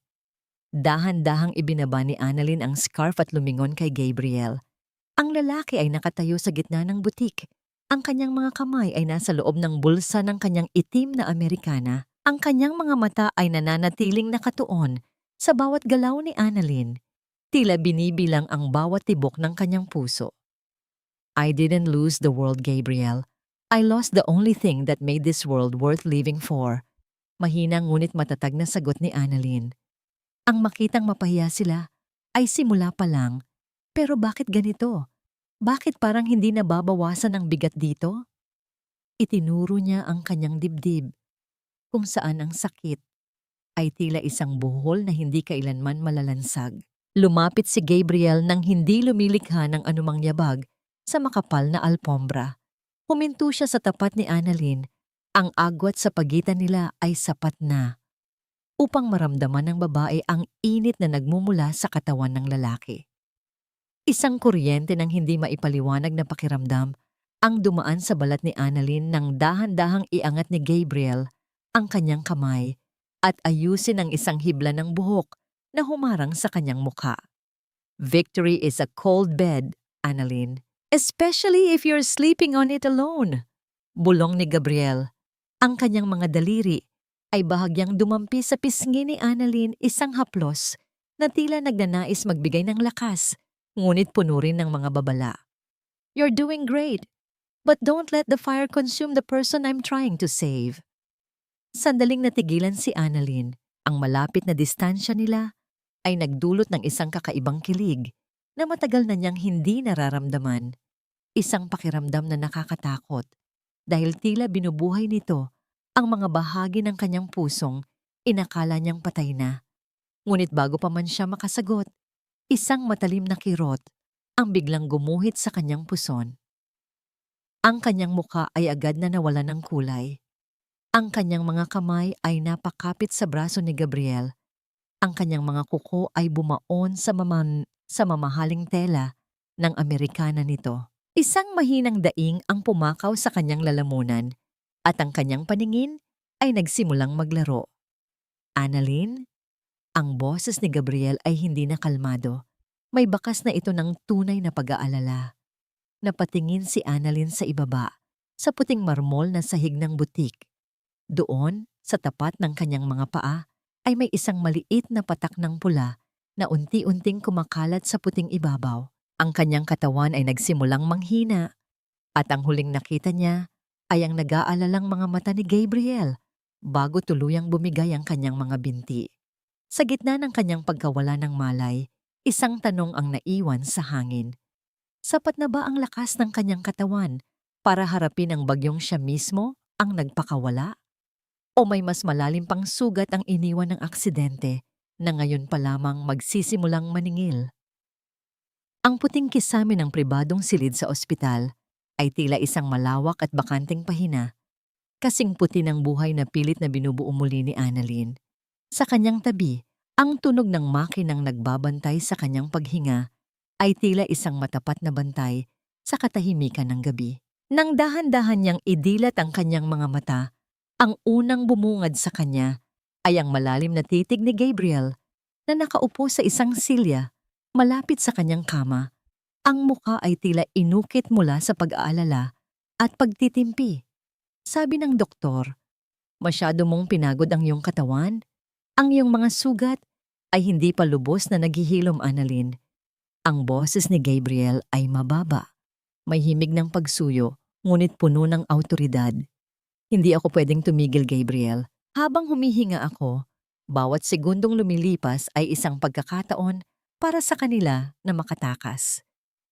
Dahan-dahang ibinaba ni Annalyn ang scarf at lumingon kay Gabriel. Ang lalaki ay nakatayo sa gitna ng butik. Ang kanyang mga kamay ay nasa loob ng bulsa ng kanyang itim na Amerikana. Ang kanyang mga mata ay nananatiling nakatuon sa bawat galaw ni Annalyn. Tila binibilang ang bawat tibok ng kanyang puso. I didn't lose the world, Gabriel. I lost the only thing that made this world worth living for. Mahina ngunit matatag na sagot ni Annalyn. Ang makitang mapahiya sila ay simula pa lang. Pero bakit ganito? Bakit parang hindi nababawasan ang bigat dito? Itinuro niya ang kanyang dibdib, kung saan ang sakit ay tila isang buhol na hindi kailanman malalansag. Lumapit si Gabriel nang hindi lumilikha ng anumang yabag sa makapal na alpombra. Huminto siya sa tapat ni Annalyn. Ang agwat sa pagitan nila ay sapat na upang maramdaman ng babae ang init na nagmumula sa katawan ng lalaki. Isang kuryente ng hindi maipaliwanag na pakiramdam ang dumaan sa balat ni Annalyn nang dahan-dahang iangat ni Gabriel ang kanyang kamay at ayusin ang isang hibla ng buhok na humarang sa kanyang mukha. Victory is a cold bed, Annalyn, especially if you're sleeping on it alone. Bulong ni Gabriel. Ang kanyang mga daliri ay bahagyang dumampi sa pisngi ni Annalyn, isang haplos na tila nagnanais magbigay ng lakas, ngunit puno rin ng mga babala. You're doing great, but don't let the fire consume the person I'm trying to save. Sandaling natigilan si Annalyn. Ang malapit na distansya nila ay nagdulot ng isang kakaibang kilig na matagal na niyang hindi nararamdaman. Isang pakiramdam na nakakatakot dahil tila binubuhay nito ang mga bahagi ng kanyang pusong inakala niyang patay na. Ngunit bago pa man siya makasagot, isang matalim na kirot ang biglang gumuhit sa kanyang puson. Ang kanyang mukha ay agad na nawalan ng kulay. Ang kanyang mga kamay ay napakapit sa braso ni Gabriel. Ang kanyang mga kuko ay bumaon sa mamahaling tela ng Amerikana nito. Isang mahinang daing ang pumakaw sa kanyang lalamunan at ang kanyang paningin ay nagsimulang maglaro. Annalyn? Ang boses ni Gabriel ay hindi na kalmado. May bakas na ito ng tunay na pag-aalala. Napatingin si Annalyn sa ibaba, sa puting marmol na sahig ng butik. Doon, sa tapat ng kanyang mga paa, ay may isang maliit na patak ng pula na unti-unting kumakalat sa puting ibabaw. Ang kanyang katawan ay nagsimulang manghina at ang huling nakita niya ay ang nag-aalalang mga mata ni Gabriel bago tuluyang bumigay ang kanyang mga binti. Sa gitna ng kanyang pagkawala ng malay, isang tanong ang naiwan sa hangin. Sapat na ba ang lakas ng kanyang katawan para harapin ang bagyong siya mismo ang nagpakawala? O may mas malalim pang sugat ang iniwan ng aksidente na ngayon pa lamang magsisimulang maningil? Ang puting kisame ng pribadong silid sa ospital ay tila isang malawak at bakanting pahina, kasing puti ng buhay na pilit na binubuo muli ni Annalyn. Sa kanyang tabi, ang tunog ng makinang nagbabantay sa kanyang paghinga ay tila isang matapat na bantay sa katahimikan ng gabi. Nang dahan-dahan niyang idilat ang kanyang mga mata, ang unang bumungad sa kanya ay ang malalim na titig ni Gabriel na nakaupo sa isang silya malapit sa kanyang kama. Ang mukha ay tila inukit mula sa pag-aalala at pagtitimpi. Sabi ng doktor, masyado mong pinagod ang iyong katawan. Ang iyong mga sugat ay hindi pa lubos na naghihilom, Annalyn. Ang boses ni Gabriel ay mababa. May himig ng pagsuyo, ngunit puno ng awtoridad. Hindi ako pwedeng tumigil, Gabriel. Habang humihinga ako, bawat segundong lumilipas ay isang pagkakataon para sa kanila na makatakas.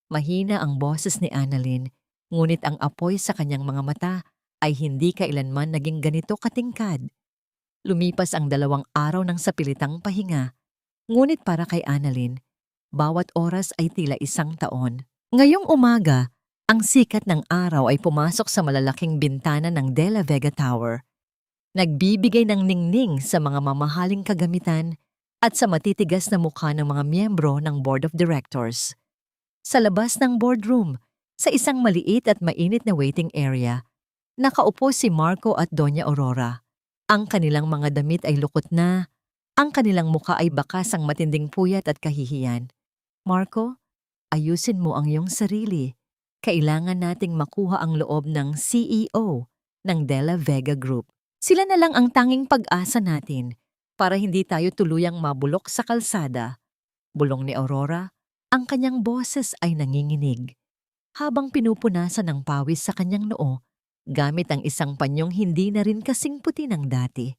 Mahina ang boses ni Annalyn, Ngunit ang apoy sa kanyang mga mata ay hindi kailanman naging ganito katingkad. Lumipas ang 2 araw ng sapilitang pahinga, ngunit para kay Annalyn, bawat oras ay tila 1 taon. Ngayong umaga, ang sikat ng araw ay pumasok sa malalaking bintana ng De La Vega Tower. Nagbibigay ng ningning sa mga mamahaling kagamitan at sa matitigas na mukha ng mga miyembro ng Board of Directors. Sa labas ng boardroom, sa isang maliit at mainit na waiting area, nakaupo si Marco at Doña Aurora. Ang kanilang mga damit ay lukot na, ang kanilang mukha ay bakas ang matinding puyat at kahihiyan. Marco, ayusin mo ang iyong sarili. Kailangan nating makuha ang loob ng CEO ng De La Vega Group. Sila na lang ang tanging pag-asa natin para hindi tayo tuluyang mabulok sa kalsada. Bulong ni Aurora, ang kanyang boses ay nanginginig. Habang pinupunasan ng pawis sa kanyang noo, gamit ang isang panyong hindi na rin kasing puti ng dati.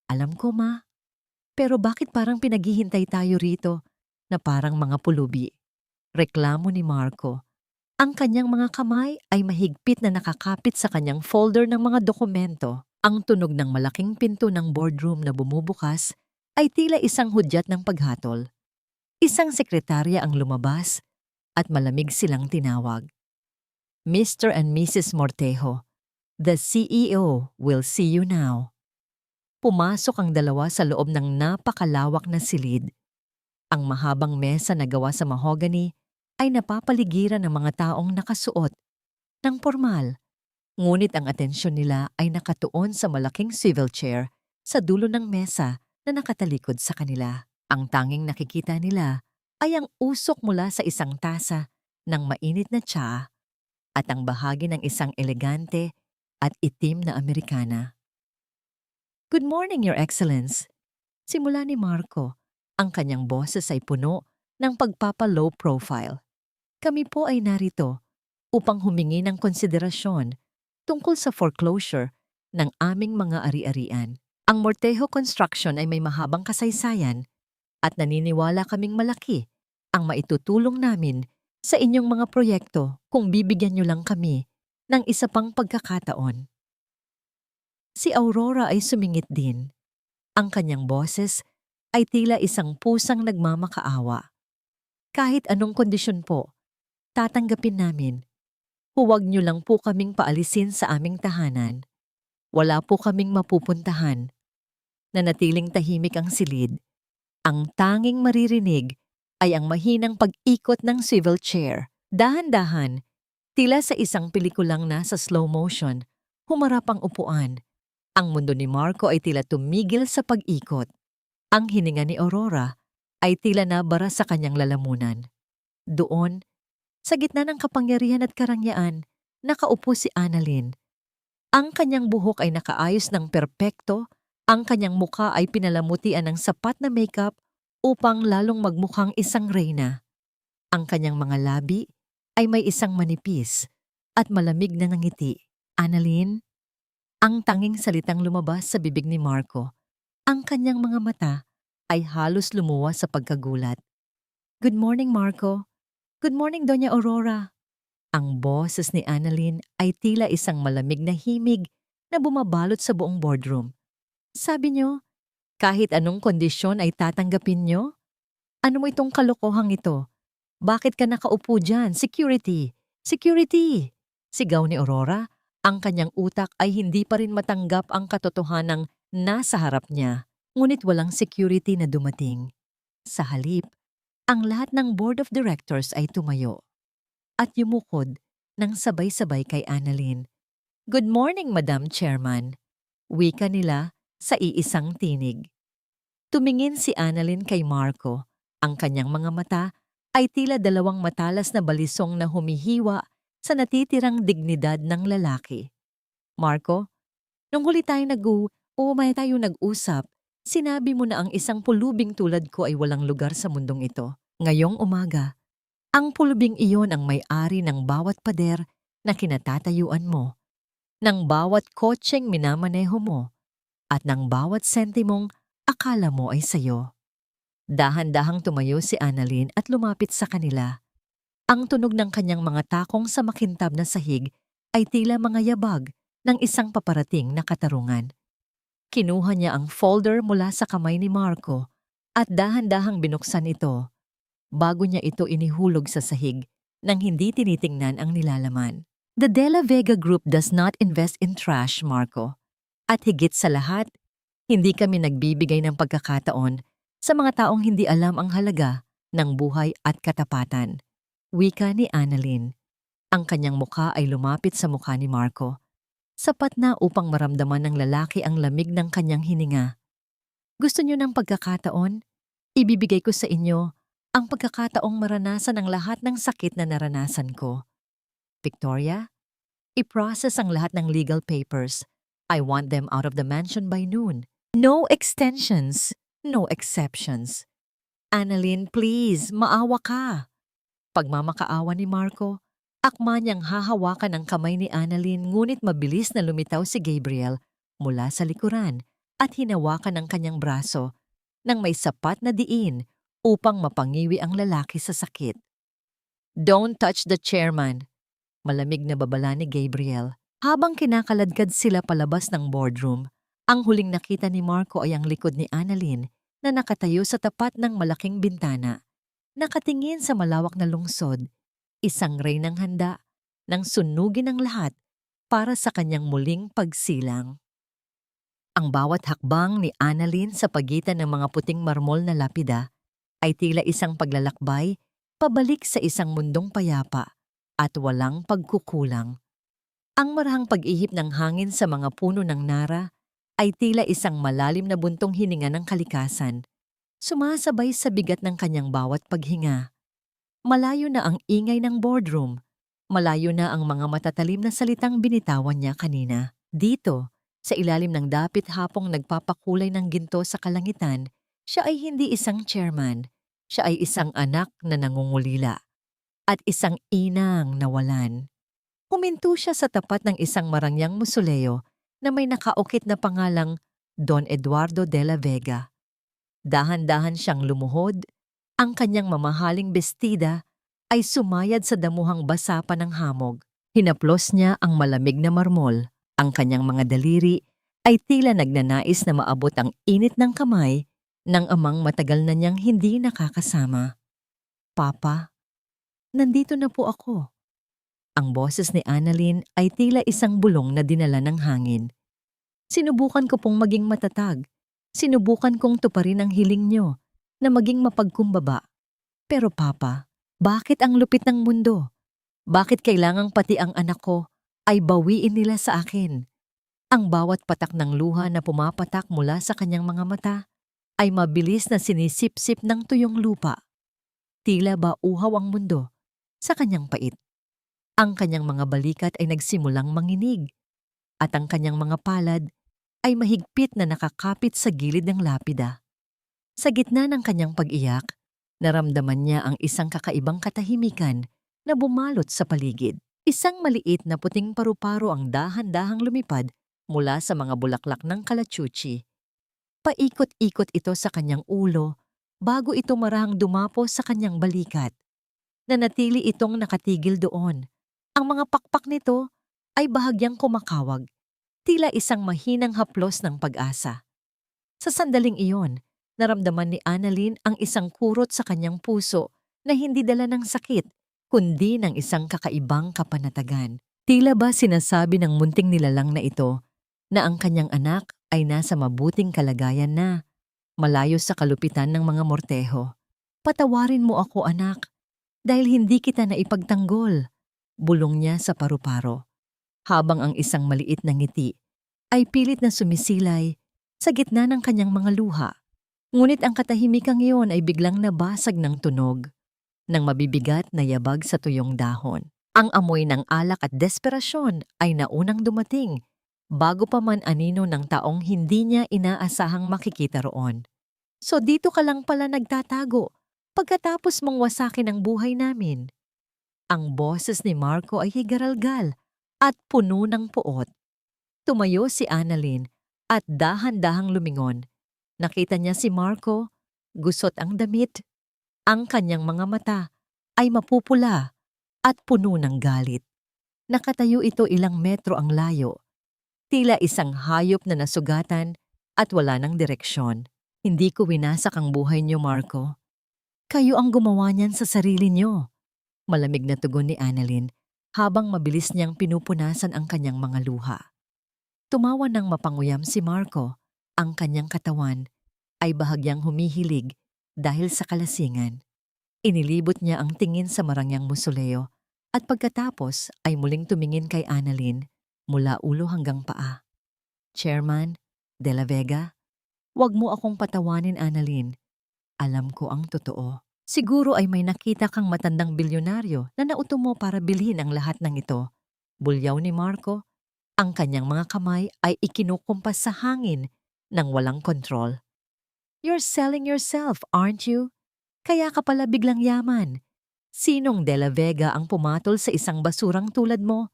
Alam ko, Ma, pero bakit parang pinaghihintay tayo rito na parang mga pulubi? Reklamo ni Marco. Ang kanyang mga kamay ay mahigpit na nakakapit sa kanyang folder ng mga dokumento. Ang tunog ng malaking pinto ng boardroom na bumubukas ay tila isang hudyat ng paghatol. Isang sekretarya ang lumabas at malamig silang tinawag. Mr. and Mrs. Mortejo, the CEO will see you now. Pumasok ang dalawa sa loob ng napakalawak na silid. Ang mahabang mesa na gawa sa mahogany ay napapaligiran ng mga taong nakasuot ng formal. Ngunit ang atensyon nila ay nakatuon sa malaking swivel chair sa dulo ng mesa na nakatalikod sa kanila. Ang tanging nakikita nila ay ang usok mula sa isang tasa ng mainit na tsaa at ang bahagi ng isang elegante at itim na Amerikana. Good morning, Your Excellence. Simula ni Marco, ang kanyang boses ay puno ng pagpapa-low profile. Kami po ay narito upang humingi ng konsiderasyon tungkol sa foreclosure ng aming mga ari-arian. Ang Mortejo Construction ay may mahabang kasaysayan at naniniwala kaming malaki ang maitutulong namin sa inyong mga proyekto kung bibigyan niyo lang kami ng isa pang pagkakataon. Si Aurora ay sumingit din. Ang kanyang boses ay tila isang pusang nagmamakaawa. Kahit anong kondisyon po, tatanggapin namin. Huwag niyo lang po kaming paalisin sa aming tahanan. Wala po kaming mapupuntahan. Nanatiling tahimik ang silid. Ang tanging maririnig ay ang mahinang pag-ikot ng swivel chair. Dahan-dahan, tila sa isang pelikulang nasa slow motion, humarap ang upuan. Ang mundo ni Marco ay tila tumigil sa pag-ikot. Ang hininga ni Aurora ay tila nabara sa kanyang lalamunan. Doon, sa gitna ng kapangyarihan at karangyaan, nakaupo si Annalyn. Ang kanyang buhok ay nakaayos ng perpekto, ang kanyang mukha ay pinalamutian ng sapat na makeup upang lalong magmukhang isang reyna. Ang kanyang mga labi ay may isang manipis at malamig na ngiti. Annalyn, ang tanging salitang lumabas sa bibig ni Marco. Ang kanyang mga mata ay halos lumuwas sa pagkagulat. Good morning, Marco. Good morning, Doña Aurora. Ang boses ni Annalyn ay tila isang malamig na himig na bumabalot sa buong boardroom. Sabi niyo, kahit anong kondisyon ay tatanggapin niyo? Ano mo itong kalokohang ito? Bakit ka nakaupo dyan? Security! Security! Sigaw ni Aurora. Ang kanyang utak ay hindi pa rin matanggap ang katotohanang nasa harap niya. Ngunit walang security na dumating. Sa halip, ang lahat ng board of directors ay tumayo at yumukod ng sabay-sabay kay Annalyn. Good morning, Madam Chairman. Wika nila sa iisang tinig. Tumingin si Annalyn kay Marco. Ang kanyang mga mata ay tila 2 matalas na balisong na humihiwa sa natitirang dignidad ng lalaki. Marco, nung huli tayo nag-usap, sinabi mo na ang isang pulubing tulad ko ay walang lugar sa mundong ito. Ngayong umaga, ang pulubing iyon ang may-ari ng bawat pader na kinatatayuan mo, ng bawat kotseng minamaneho mo, at ng bawat sentimong akala mo ay sayo. Dahan-dahang tumayo si Annalyn at lumapit sa kanila. Ang tunog ng kanyang mga takong sa makintab na sahig ay tila mga yabag ng isang paparating na katarungan. Kinuha niya ang folder mula sa kamay ni Marco at dahan-dahang binuksan ito bago niya ito inihulog sa sahig nang hindi tinitingnan ang nilalaman. The De La Vega Group does not invest in trash, Marco. At higit sa lahat, hindi kami nagbibigay ng pagkakataon sa mga taong hindi alam ang halaga ng buhay at katapatan. Wika ni Annalyn. Ang kanyang mukha ay lumapit sa mukha ni Marco. Sapat na upang maramdaman ng lalaki ang lamig ng kanyang hininga. Gusto niyo ng pagkakataon? Ibibigay ko sa inyo ang pagkakataong maranasan ang lahat ng sakit na naranasan ko. Victoria, i-process ang lahat ng legal papers. I want them out of the mansion by noon. No extensions, no exceptions. Annalyn, please, maawa ka. Pagmamakaawa ni Marco, akma niyang hahawakan ang kamay ni Annalyn ngunit mabilis na lumitaw si Gabriel mula sa likuran at hinawakan ang kanyang braso nang may sapat na diin upang mapangiwi ang lalaki sa sakit. Don't touch the chairman, malamig na babala ni Gabriel. Habang kinakaladkad sila palabas ng boardroom, ang huling nakita ni Marco ay ang likod ni Annalyn na nakatayo sa tapat ng malaking bintana. Nakatingin sa malawak na lungsod, isang reynang handa nang sunugin ang lahat para sa kanyang muling pagsilang. Ang bawat hakbang ni Annalyn sa pagitan ng mga puting marmol na lapida ay tila isang paglalakbay pabalik sa isang mundong payapa at walang pagkukulang. Ang marahang pag-ihip ng hangin sa mga puno ng nara ay tila isang malalim na buntong hininga ng kalikasan, sumasabay sa bigat ng kanyang bawat paghinga. Malayo na ang ingay ng boardroom, malayo na ang mga matatalim na salitang binitawan niya kanina. Dito, sa ilalim ng dapit hapong nagpapakulay ng ginto sa kalangitan, siya ay hindi isang chairman, siya ay isang anak na nangungulila at isang inang nawalan. Huminto siya sa tapat ng isang marangyang musoleo na may nakaukit na pangalang Don Eduardo de la Vega. Dahan-dahan siyang lumuhod, ang kanyang mamahaling bestida ay sumayad sa damuhang basa pa ng hamog. Hinaplos niya ang malamig na marmol, ang kanyang mga daliri ay tila nagnanais na maabot ang init ng kamay ng amang matagal na niyang hindi nakakasama. Papa, nandito na po ako. Ang boses ni Annalyn ay tila isang bulong na dinala ng hangin. Sinubukan ko pong maging matatag. Sinubukan kong tuparin ang hiling niyo na maging mapagkumbaba. Pero Papa, bakit ang lupit ng mundo? Bakit kailangang pati ang anak ko ay bawiin nila sa akin? Ang bawat patak ng luha na pumapatak mula sa kanyang mga mata ay mabilis na sinisip-sip ng tuyong lupa. Tila ba uhaw ang mundo sa kanyang pait. Ang kanyang mga balikat ay nagsimulang manginig at ang kanyang mga palad ay mahigpit na nakakapit sa gilid ng lapida. Sa gitna ng kanyang pag-iyak, naramdaman niya ang isang kakaibang katahimikan na bumalot sa paligid. Isang maliit na puting paru-paro ang dahan-dahang lumipad mula sa mga bulaklak ng kalachuchi. Paikot-ikot ito sa kanyang ulo bago ito marahang dumapo sa kanyang balikat. Nanatili itong nakatigil doon. Ang mga pakpak nito ay bahagyang kumakawag, tila isang mahinang haplos ng pag-asa. Sa sandaling iyon, naramdaman ni Annalyn ang isang kurot sa kanyang puso na hindi dala ng sakit, kundi ng isang kakaibang kapanatagan. Tila ba sinasabi ng munting nilalang na ito na ang kanyang anak ay nasa mabuting kalagayan na, malayo sa kalupitan ng mga morteho. Patawarin mo ako, anak, dahil hindi kita naipagtanggol. Bulong niya sa paru-paro, habang ang isang maliit na ngiti ay pilit na sumisilay sa gitna ng kanyang mga luha. Ngunit ang katahimikang iyon ay biglang nabasag ng tunog, ng mabibigat na yabag sa tuyong dahon. Ang amoy ng alak at desperasyon ay naunang dumating, bago pa man anino ng taong hindi niya inaasahang makikita roon. So dito ka lang pala nagtatago, pagkatapos mong wasakin ang buhay namin. Ang boses ni Marco ay higaralgal at puno ng puot. Tumayo si Annalyn at dahan-dahang lumingon. Nakita niya si Marco, gusot ang damit. Ang kanyang mga mata ay mapupula at puno ng galit. Nakatayo ito ilang metro ang layo, tila isang hayop na nasugatan at wala ng direksyon. Hindi ko winasak ang buhay niyo, Marco. Kayo ang gumawa niyan sa sarili niyo. Malamig na tugon ni Annalyn habang mabilis niyang pinupunasan ang kanyang mga luha. Tumawa ng mapanguyam si Marco. Ang kanyang katawan ay bahagyang humihilig dahil sa kalasingan. Inilibot niya ang tingin sa marangyang musoleo at pagkatapos ay muling tumingin kay Annalyn mula ulo hanggang paa. Chairman De La Vega, wag mo akong patawanin, Annalyn. Alam ko ang totoo. Siguro ay may nakita kang matandang bilyonaryo na nauto mo para bilhin ang lahat ng ito. Bulyaw ni Marco, ang kanyang mga kamay ay ikinukumpas sa hangin nang walang kontrol. You're selling yourself, aren't you? Kaya ka pala biglang yaman. Sinong De La Vega ang pumatol sa isang basurang tulad mo?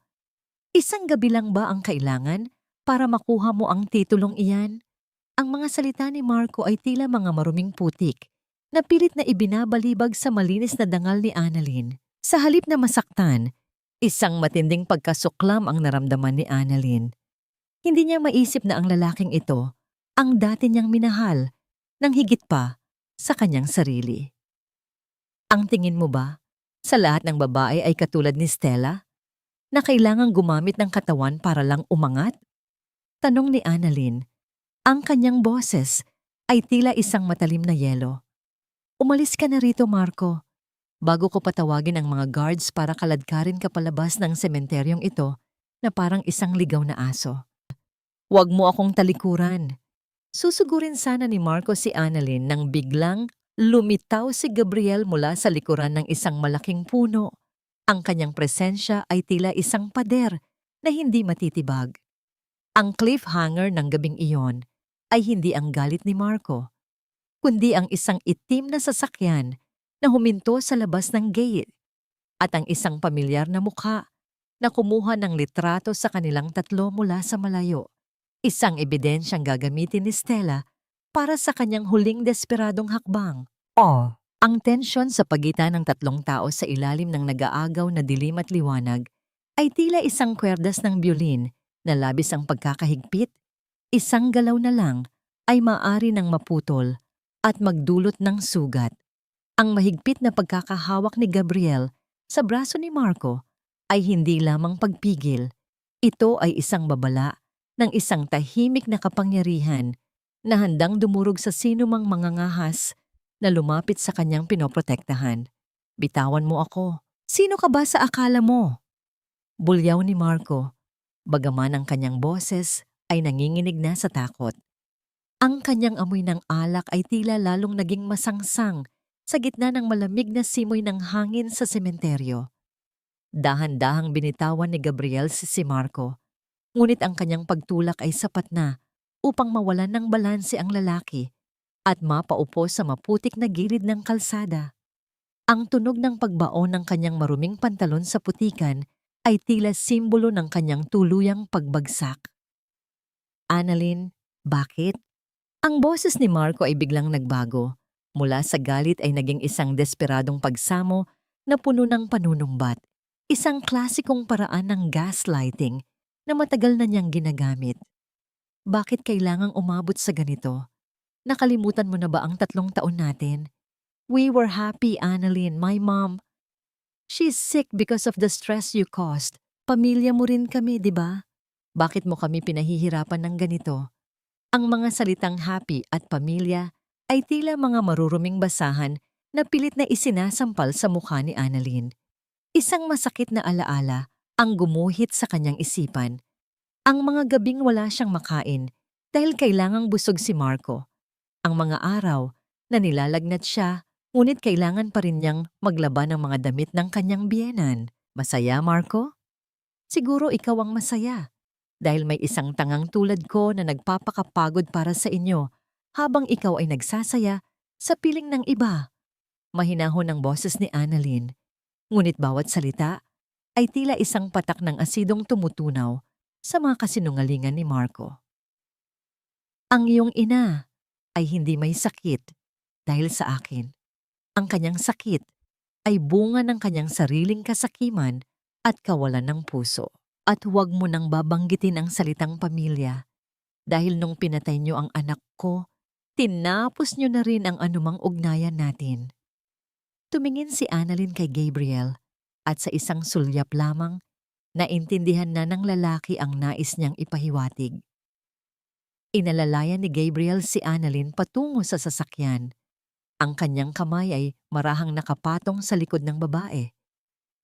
Isang gabi lang ba ang kailangan para makuha mo ang titulong iyan? Ang mga salita ni Marco ay tila mga maruming putik na pilit na ibinabalibag sa malinis na dangal ni Annalyn. Sa halip na masaktan, isang matinding pagkasuklam ang naramdaman ni Annalyn. Hindi niya maisip na ang lalaking ito ang dati niyang minahal nang higit pa sa kanyang sarili. Ang tingin mo ba sa lahat ng babae ay katulad ni Stella na kailangang gumamit ng katawan para lang umangat? Tanong ni Annalyn. Ang kanyang boses ay tila isang matalim na yelo. Umalis ka na rito, Marco, bago ko patawagin ang mga guards para kaladkarin ka palabas ng sementeryong ito na parang isang ligaw na aso. Huwag mo akong talikuran. Susugurin sana ni Marco si Annalyn nang biglang lumitaw si Gabriel mula sa likuran ng isang malaking puno. Ang kanyang presensya ay tila isang pader na hindi matitibag. Ang cliffhanger ng gabing iyon ay hindi ang galit ni Marco, kundi ang isang itim na sasakyan na huminto sa labas ng gate at ang isang pamilyar na mukha na kumuha ng litrato sa kanilang tatlo mula sa malayo. Isang ebidensyang gagamitin ni Stella para sa kanyang huling desperadong hakbang. Ang tensyon sa pagitan ng tatlong tao sa ilalim ng nag-aagaw na dilim at liwanag ay tila isang kwerdas ng biolin na labis ang pagkakahigpit. Isang galaw na lang ay maaari nang maputol at magdulot ng sugat. Ang mahigpit na pagkakahawak ni Gabriel sa braso ni Marco ay hindi lamang pagpigil. Ito ay isang babala ng isang tahimik na kapangyarihan na handang dumurog sa sinumang mangangahas na lumapit sa kanyang pinoprotektahan. Bitawan mo ako. Sino ka ba sa akala mo? Bulyaw ni Marco, bagaman ang kanyang boses ay nanginginig na sa takot. Ang kanyang amoy ng alak ay tila lalong naging masangsang sa gitna ng malamig na simoy ng hangin sa sementeryo. Dahan-dahang binitawan ni Gabriel si Marco, ngunit ang kanyang pagtulak ay sapat na upang mawalan ng balanse ang lalaki at mapaupo sa maputik na gilid ng kalsada. Ang tunog ng pagbaon ng kanyang maruming pantalon sa putikan ay tila simbolo ng kanyang tuluyang pagbagsak. Annalyn, bakit? Ang boses ni Marco ay biglang nagbago. Mula sa galit ay naging isang desperadong pagsamo na puno ng panunumbat. Isang klasikong paraan ng gaslighting na matagal na niyang ginagamit. Bakit kailangang umabot sa ganito? Nakalimutan mo na ba ang 3 taon natin? We were happy, Annalyn, my mom. She's sick because of the stress you caused. Pamilya mo rin kami, di ba? Bakit mo kami pinahihirapan ng ganito? Ang mga salitang happy at pamilya ay tila mga maruruming basahan na pilit na isinasampal sa mukha ni Annalyn. Isang masakit na alaala ang gumuhit sa kanyang isipan. Ang mga gabing wala siyang makain dahil kailangang busog si Marco. Ang mga araw na nilalagnat siya, ngunit kailangan pa rin niyang maglaban ng mga damit ng kanyang biyenan. Masaya, Marco? Siguro ikaw ang masaya. Dahil may isang tangang tulad ko na nagpapakapagod para sa inyo habang ikaw ay nagsasaya sa piling ng iba. Mahinahon ang boses ni Annalyn, ngunit bawat salita ay tila isang patak ng asidong tumutunaw sa mga kasinungalingan ni Marco. Ang iyong ina ay hindi may sakit dahil sa akin. Ang kanyang sakit ay bunga ng kanyang sariling kasakiman at kawalan ng puso. At huwag mo nang babanggitin ang salitang pamilya dahil nung pinatay niyo ang anak ko, tinapos niyo na rin ang anumang ugnayan natin. Tumingin si Annalyn kay Gabriel at sa isang sulyap lamang, naintindihan na ng lalaki ang nais niyang ipahiwatig. Inalalayan ni Gabriel si Annalyn patungo sa sasakyan. Ang kanyang kamay ay marahang nakapatong sa likod ng babae.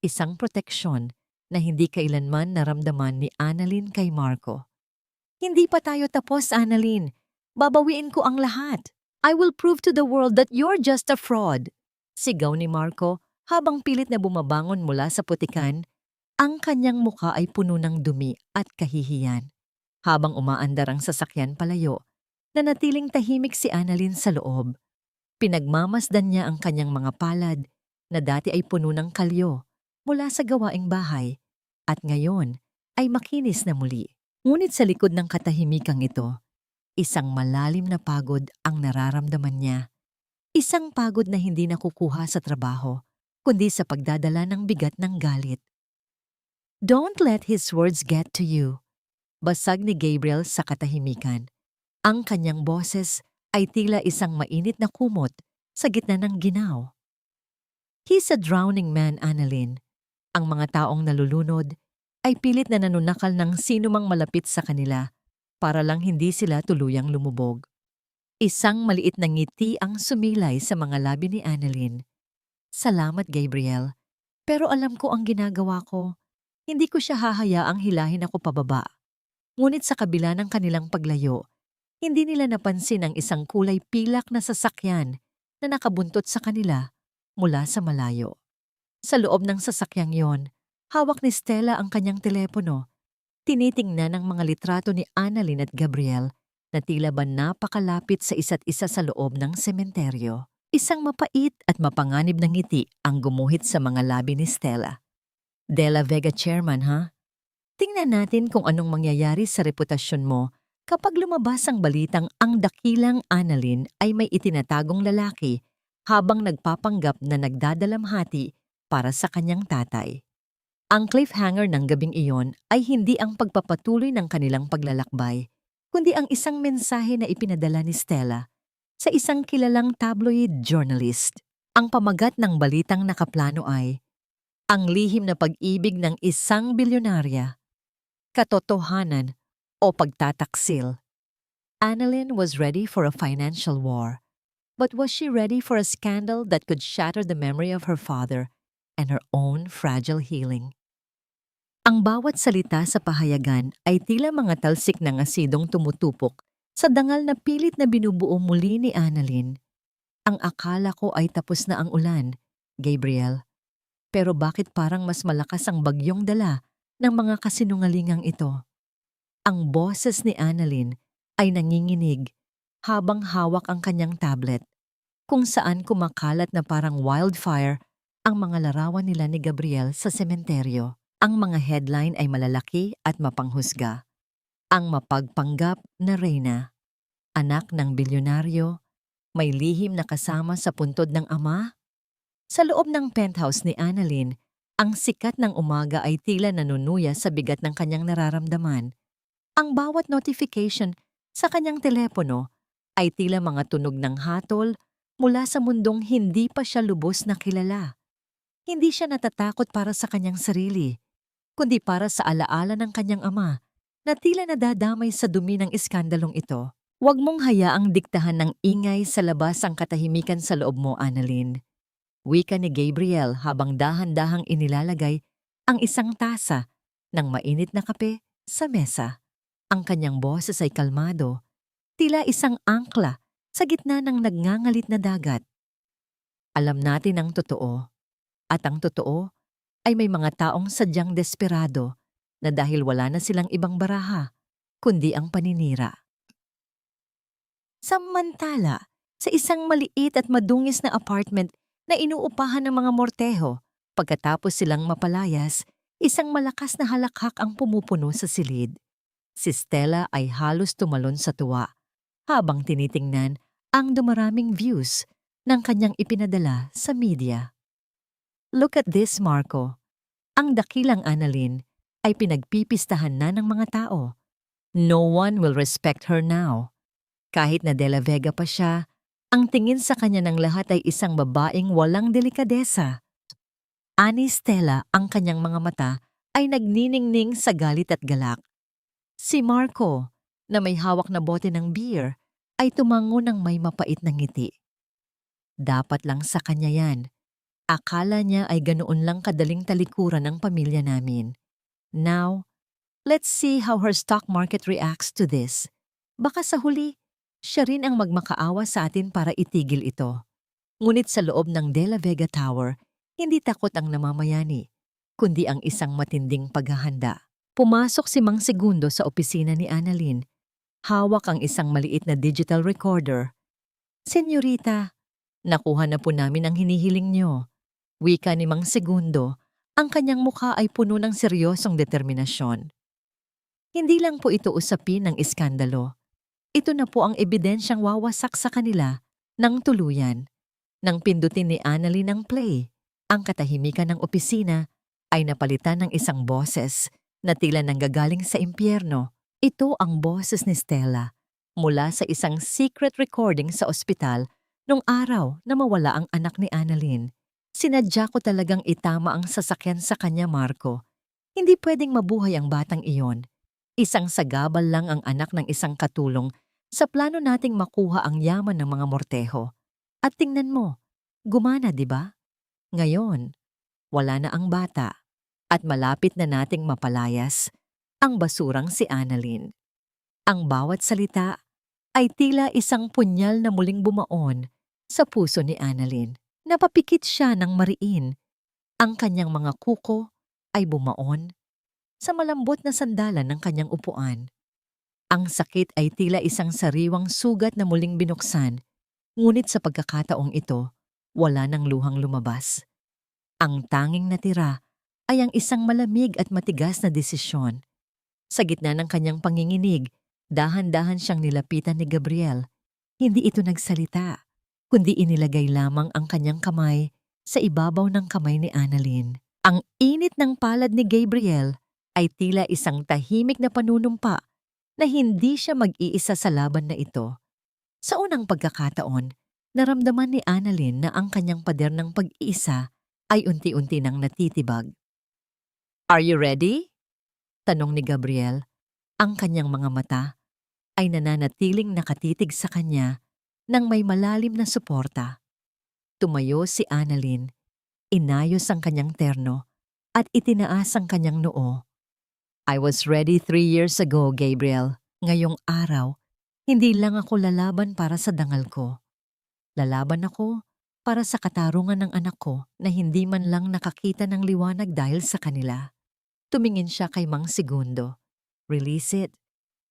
Isang proteksyon na hindi kailanman naramdaman ni Annalyn kay Marco. Hindi pa tayo tapos, Annalyn. Babawiin ko ang lahat. I will prove to the world that you're just a fraud. Sigaw ni Marco habang pilit na bumabangon mula sa putikan. Ang kanyang muka ay puno ng dumi at kahihiyan. Habang umaandar ang sasakyan palayo, nanatiling tahimik si Annalyn sa loob. Pinagmamasdan niya ang kanyang mga palad na dati ay puno ng kalyo mula sa gawaing bahay at ngayon ay makinis na muli. Ngunit sa likod ng katahimikang ito, isang malalim na pagod ang nararamdaman niya. Isang pagod na hindi nakukuha sa trabaho, kundi sa pagdadala ng bigat ng galit. Don't let his words get to you. Basag ni Gabriel sa katahimikan. Ang kanyang boses ay tila isang mainit na kumot sa gitna ng ginaw. He's a drowning man, Annalyn. Ang mga taong nalulunod ay pilit na nanunakal ng sino mang malapit sa kanila para lang hindi sila tuluyang lumubog. Isang maliit na ngiti ang sumilay sa mga labi ni Annalyn. Salamat, Gabriel. Pero alam ko ang ginagawa ko. Hindi ko siya hahayaang hilahin ako pababa. Ngunit sa kabila ng kanilang paglayo, hindi nila napansin ang isang kulay pilak na sasakyan na nakabuntot sa kanila mula sa malayo. Sa loob ng sasakyang yon, hawak ni Stella ang kanyang telepono. Tinitingnan ang mga litrato ni Annalyn at Gabriel na tila ba napakalapit sa isa't isa sa loob ng sementeryo. Isang mapait at mapanganib na ngiti ang gumuhit sa mga labi ni Stella. De La Vega chairman, ha? Tingnan natin kung anong mangyayari sa reputasyon mo kapag lumabas ang balitang ang dakilang Annalyn ay may itinatagong lalaki habang nagpapanggap na nagdadalamhati para sa kanyang tatay. Ang cliffhanger ng gabing iyon ay hindi ang pagpapatuloy ng kanilang paglalakbay, kundi ang isang mensahe na ipinadala ni Stella sa isang kilalang tabloid journalist. Ang pamagat ng balitang nakaplano ay, ang lihim na pag-ibig ng isang bilyonarya, katotohanan o pagtataksil. Annalyn was ready for a financial war, but was she ready for a scandal that could shatter the memory of her father and her own fragile healing? Ang bawat salita sa pahayagan ay tila mga talsik ng asidong tumutupok sa dangal na pilit na binubuo muli ni Annalyn. Ang akala ko ay tapos na ang ulan, Gabriel. Pero bakit parang mas malakas ang bagyong dala ng mga kasinungalingang ito? Ang boses ni Annalyn ay nanginginig habang hawak ang kanyang tablet, kung saan kumakalat na parang wildfire ang mga larawan nila ni Gabriel sa sementeryo. Ang mga headline ay malalaki at mapanghusga. Ang mapagpanggap na reyna, anak ng bilyonaryo, may lihim na kasama sa puntod ng ama. Sa loob ng penthouse ni Annalyn, ang sikat ng umaga ay tila nanunuya sa bigat ng kanyang nararamdaman. Ang bawat notification sa kanyang telepono ay tila mga tunog ng hatol mula sa mundong hindi pa siya lubos na kilala. Hindi siya natatakot para sa kanyang sarili, kundi para sa alaala ng kanyang ama na tila nadadamay sa dumi ng iskandalong ito. Huwag mong hayaang diktahan ng ingay sa labas ang katahimikan sa loob mo, Annalyn. Wika ni Gabriel habang dahan-dahang inilalagay ang isang tasa ng mainit na kape sa mesa. Ang kanyang boses ay kalmado, tila isang angkla sa gitna ng nagngangalit na dagat. Alam natin ang totoo, at ang totoo ay may mga taong sadyang desperado na dahil wala na silang ibang baraha, kundi ang paninira. Samantala, sa isang maliit at madungis na apartment na inuupahan ng mga morteho, pagkatapos silang mapalayas, isang malakas na halakhak ang pumupuno sa silid. Si Stella ay halos tumalon sa tuwa habang tinitingnan ang dumaraming views ng kanyang ipinadala sa media. Look at this, Marco. Ang dakilang Annalyn ay pinagpipistahan na ng mga tao. No one will respect her now. Kahit na De La Vega pa siya, ang tingin sa kanya ng lahat ay isang babaeng walang delikadesa. Ani Stella, ang kanyang mga mata ay nagniningning sa galit at galak. Si Marco, na may hawak na bote ng beer, ay tumango ng may mapait na ngiti. Dapat lang sa kanya yan. Akala niya ay ganoon lang kadaling talikuran ng pamilya namin. Now, let's see how her stock market reacts to this. Baka sa huli, siya rin ang magmakaawa sa atin para itigil ito. Ngunit sa loob ng De La Vega Tower, hindi takot ang namamayani, kundi ang isang matinding paghahanda. Pumasok si Mang Segundo sa opisina ni Annalyn. Hawak ang isang maliit na digital recorder. "Senyorita, nakuha na po namin ang hinihiling niyo." Wika ni Mang Segundo, ang kanyang mukha ay puno ng seryosong determinasyon. Hindi lang po ito usapin ng iskandalo. Ito na po ang ebidensyang wawasak sa kanila ng tuluyan. Nang pindutin ni Annalyn ang play, ang katahimikan ng opisina ay napalitan ng isang boses na tila nanggagaling sa impyerno. Ito ang boses ni Stella mula sa isang secret recording sa ospital nung araw na mawala ang anak ni Annalyn. "Sinadya ko talagang itama ang sasakyan sa kanya, Marco. Hindi pwedeng mabuhay ang batang iyon. Isang sagabal lang ang anak ng isang katulong sa plano nating makuha ang yaman ng mga morteho. At tingnan mo, gumana, di ba? Ngayon, wala na ang bata at malapit na nating mapalayas ang basurang si Annalyn." Ang bawat salita ay tila isang punyal na muling bumaon sa puso ni Annalyn. Napapikit siya ng mariin. Ang kanyang mga kuko ay bumaon sa malambot na sandalan ng kanyang upuan. Ang sakit ay tila isang sariwang sugat na muling binuksan, ngunit sa pagkakataong ito, wala nang luhang lumabas. Ang tanging natira ay ang isang malamig at matigas na desisyon. Sa gitna ng kanyang panginginig, dahan-dahan siyang nilapitan ni Gabriel. Hindi ito nagsalita, kundi inilagay lamang ang kanyang kamay sa ibabaw ng kamay ni Annalyn. Ang init ng palad ni Gabriel ay tila isang tahimik na panunumpa na hindi siya mag-iisa sa laban na ito. Sa unang pagkakataon, naramdaman ni Annalyn na ang kanyang pader ng pag-iisa ay unti-unti nang natitibag. "Are you ready?" tanong ni Gabriel. Ang kanyang mga mata ay nananatiling nakatitig sa kanya nang may malalim na suporta. Tumayo si Annalyn, inayos ang kanyang terno at itinaas ang kanyang noo. "I was ready 3 years ago, Gabriel. Ngayong araw, hindi lang ako lalaban para sa dangal ko. Lalaban ako para sa katarungan ng anak ko na hindi man lang nakakita ng liwanag dahil sa kanila." Tumingin siya kay Mang Segundo. "Release it.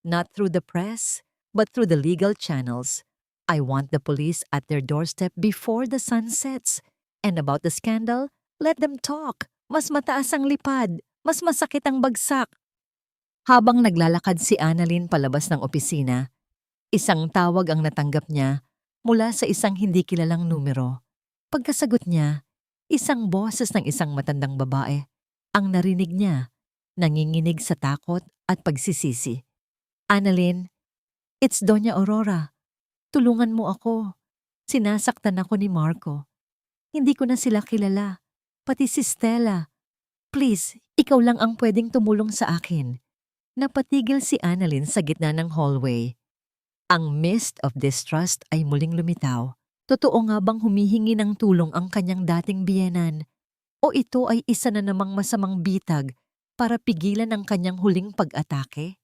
Not through the press, but through the legal channels. I want the police at their doorstep before the sun sets. And about the scandal, let them talk. Mas mataas ang lipad, mas masakit ang bagsak." Habang naglalakad si Annalyn palabas ng opisina, isang tawag ang natanggap niya mula sa isang hindi kilalang numero. Pagkasagot niya, isang boses ng isang matandang babae ang narinig niya, nanginginig sa takot at pagsisisi. "Annalyn, it's Doña Aurora. Tulungan mo ako. Sinasaktan ako ni Marco. Hindi ko na sila kilala, pati si Stella. Please, ikaw lang ang pwedeng tumulong sa akin." Napatigil si Annalyn sa gitna ng hallway. Ang mist of distrust ay muling lumitaw. Totoo nga bang humihingi ng tulong ang kanyang dating biyenan? O ito ay isa na namang masamang bitag para pigilan ang kanyang huling pag-atake?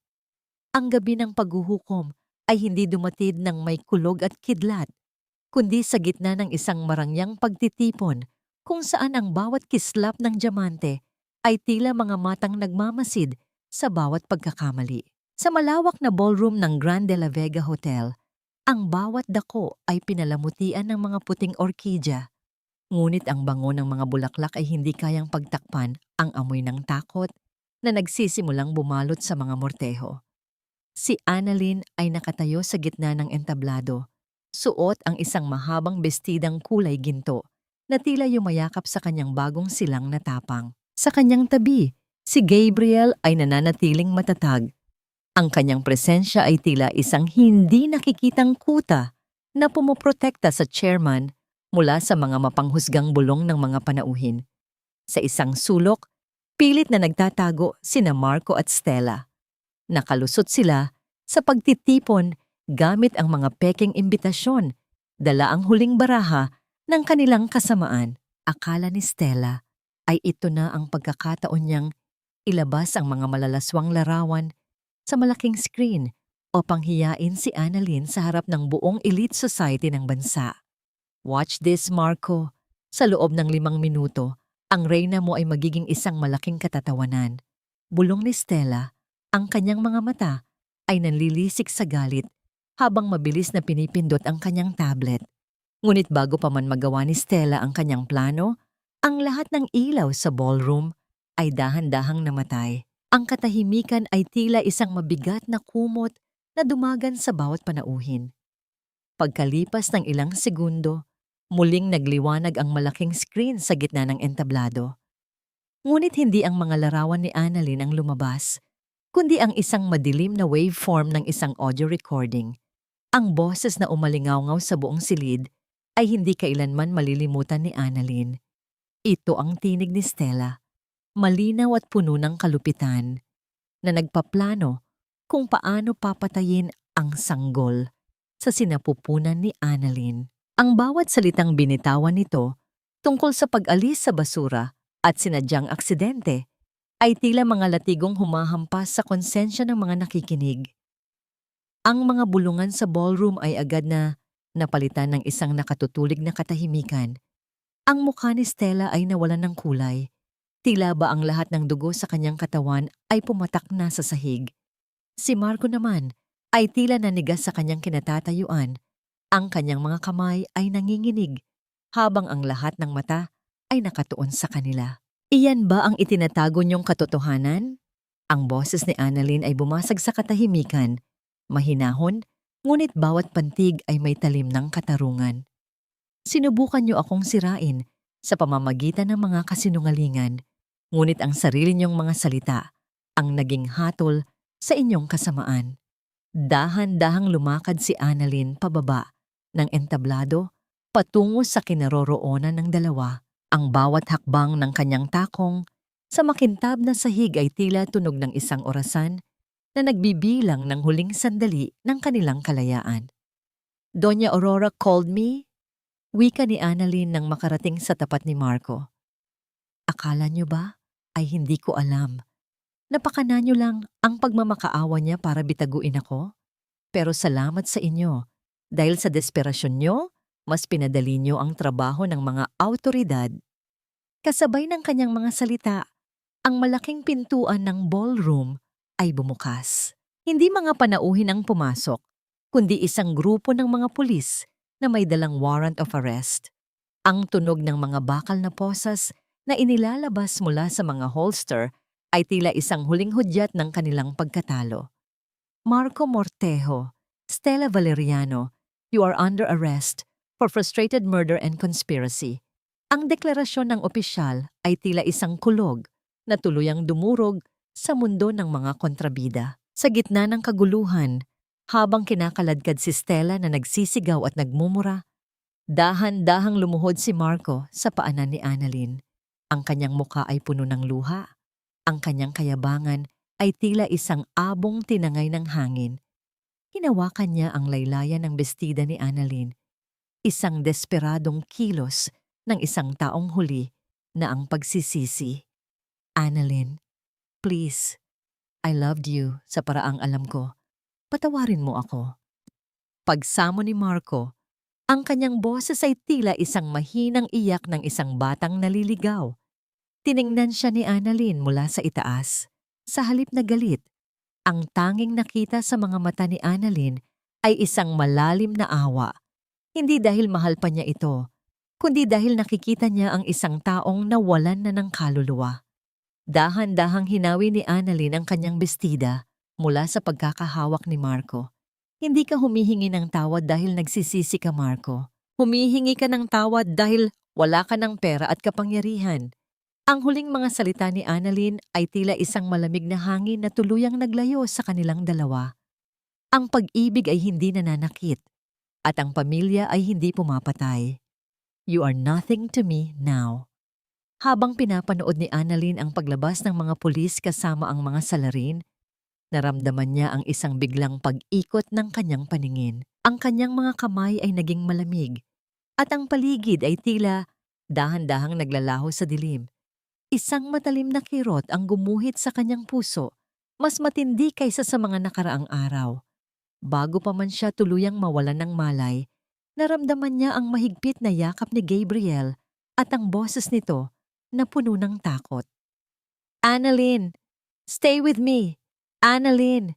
Ang gabi ng paghuhukom ay hindi dumatid ng may kulog at kidlat, kundi sa gitna ng isang marangyang pagtitipon kung saan ang bawat kislap ng diamante ay tila mga matang nagmamasid sa bawat pagkakamali. Sa malawak na ballroom ng Grand de la Vega Hotel, ang bawat dako ay pinalamutian ng mga puting orkidya. Ngunit ang bango ng mga bulaklak ay hindi kayang pagtakpan ang amoy ng takot na nagsisimulang bumalot sa mga morteho. Si Annalyn ay nakatayo sa gitna ng entablado. Suot ang isang mahabang bestidang kulay ginto na tila yumayakap sa kanyang bagong silang na tapang. Sa kanyang tabi, si Gabriel ay nananatiling matatag. Ang kanyang presensya ay tila isang hindi nakikitang kuta na pumoprotekta sa chairman mula sa mga mapanghusgang bulong ng mga panauhin. Sa isang sulok, pilit na nagtatago sina Marco at Stella. Nakalusot sila sa pagtitipon gamit ang mga pekeng imbitasyon, dala ang huling baraha ng kanilang kasamaan. Akala ni Stella ay ito na ang pagkakataon niyang ilabas ang mga malalaswang larawan sa malaking screen o panghiyain si Annalyn sa harap ng buong elite society ng bansa. Watch this, Marco. Sa loob ng 5 minuto, ang reyna mo ay magiging isang malaking katatawanan. Bulong ni Stella, ang kanyang mga mata ay nanlilisik sa galit habang mabilis na pinipindot ang kanyang tablet. Ngunit bago pa man magawa ni Stella ang kanyang plano, ang lahat ng ilaw sa ballroom ay dahan-dahang namatay. Ang katahimikan ay tila isang mabigat na kumot na dumagan sa bawat panauhin. Pagkalipas ng ilang segundo, muling nagliwanag ang malaking screen sa gitna ng entablado. Ngunit hindi ang mga larawan ni Annalyn ang lumabas, kundi ang isang madilim na waveform ng isang audio recording. Ang boses na umalingawngaw sa buong silid ay hindi kailanman malilimutan ni Annalyn. Ito ang tinig ni Stella, malinaw at puno ng kalupitan, na nagpaplano kung paano papatayin ang sanggol sa sinapupunan ni Annalyn. Ang bawat salitang binitawan nito tungkol sa pag-alis sa basura at sinadyang aksidente ay tila mga latigong humahampas sa konsensya ng mga nakikinig. Ang mga bulungan sa ballroom ay agad na napalitan ng isang nakatutulig na katahimikan. Ang mukha ni Stella ay nawalan ng kulay. Tila ba ang lahat ng dugo sa kanyang katawan ay pumatak na sa sahig. Si Marco naman ay tila nanigas sa kanyang kinatatayuan. Ang kanyang mga kamay ay nanginginig habang ang lahat ng mata ay nakatuon sa kanila. Iyan ba ang itinatago niyong katotohanan? Ang boses ni Annalyn ay bumasag sa katahimikan, mahinahon, ngunit bawat pantig ay may talim ng katarungan. Sinubukan niyo akong sirain sa pamamagitan ng mga kasinungalingan, ngunit ang sarili niyong mga salita ang naging hatol sa inyong kasamaan. Dahan-dahang lumakad si Annalyn pababa ng entablado patungo sa kinaroroonan ng dalawa. Ang bawat hakbang ng kanyang takong sa makintab na sahig ay tila tunog ng isang orasan na nagbibilang ng huling sandali ng kanilang kalayaan. Doña Aurora called me, wika ni Annalyn nang makarating sa tapat ni Marco. Akala niyo ba ay hindi ko alam. Napakana niyo lang ang pagmamakaawa niya para bitaguin ako. Pero salamat sa inyo dahil sa desperasyon niyo, mas pinadali niyo ang trabaho ng mga awtoridad. Kasabay ng kanyang mga salita, ang malaking pintuan ng ballroom ay bumukas. Hindi mga panauhin ang pumasok, kundi isang grupo ng mga pulis na may dalang warrant of arrest. Ang tunog ng mga bakal na posas na inilalabas mula sa mga holster ay tila isang huling hudyat ng kanilang pagkatalo. Marco Mortejo, Stella Valeriano, you are under arrest for frustrated murder and conspiracy. Ang deklarasyon ng opisyal ay tila isang kulog na tuluyang dumurog sa mundo ng mga kontrabida. Sa gitna ng kaguluhan, habang kinakaladkad si Stella na nagsisigaw at nagmumura, dahan-dahang lumuhod si Marco sa paanan ni Annalyn. Ang kanyang mukha ay puno ng luha. Ang kanyang kayabangan ay tila isang abong tinangay ng hangin. Hinawakan niya ang laylayan ng bestida ni Annalyn, isang desperadong kilos ng isang taong huli na ang pagsisisi. Annalyn, please, I loved you sa paraang alam ko. Patawarin mo ako. Pagsamo ni Marco, ang kanyang boses ay tila isang mahinang iyak ng isang batang naliligaw. Tiningnan siya ni Annalyn mula sa itaas. Sa halip na galit, ang tanging nakita sa mga mata ni Annalyn ay isang malalim na awa. Hindi dahil mahal pa niya ito, kundi dahil nakikita niya ang isang taong nawalan na ng kaluluwa. Dahan-dahang hinawi ni Annalyn ang kanyang bestida mula sa pagkakahawak ni Marco. Hindi ka humihingi ng tawad dahil nagsisisi ka, Marco. Humihingi ka ng tawad dahil Wala ka ng pera at kapangyarihan. Ang huling mga salita ni Annalyn ay tila isang malamig na hangin na tuluyang naglayo sa kanilang dalawa. Ang pag-ibig ay hindi nananakit at ang pamilya ay hindi pumapatay. You are nothing to me now. Habang pinapanood ni Annalyn ang paglabas ng mga pulis kasama ang mga salarin, naramdaman niya ang isang biglang pag-ikot ng kanyang paningin. Ang kanyang mga kamay ay naging malamig at ang paligid ay tila dahan-dahang naglalaho sa dilim. Isang matalim na kirot ang gumuhit sa kanyang puso, mas matindi kaysa sa mga nakaraang araw. Bago pa man siya tuluyang mawalan ng malay, naramdaman niya ang mahigpit na yakap ni Gabriel at ang boses nito na puno ng takot. Annalyn, stay with me! Annalyn!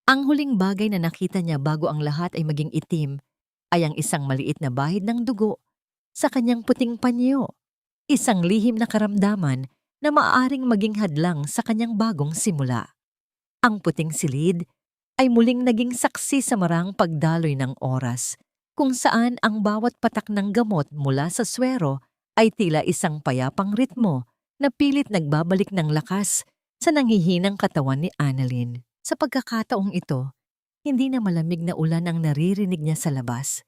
Ang huling bagay na nakita niya bago ang lahat ay maging itim ay ang isang maliit na bahid ng dugo sa kanyang puting panyo. Isang lihim na karamdaman na maaaring maging hadlang sa kanyang bagong simula. Ang puting silid ay muling naging saksi sa marang pagdaloy ng oras, kung saan ang bawat patak ng gamot mula sa swero ay tila isang payapang ritmo na pilit nagbabalik ng lakas sa nanghihinang katawan ni Annalyn. Sa pagkakataong ito, hindi na malamig na ulan ang naririnig niya sa labas,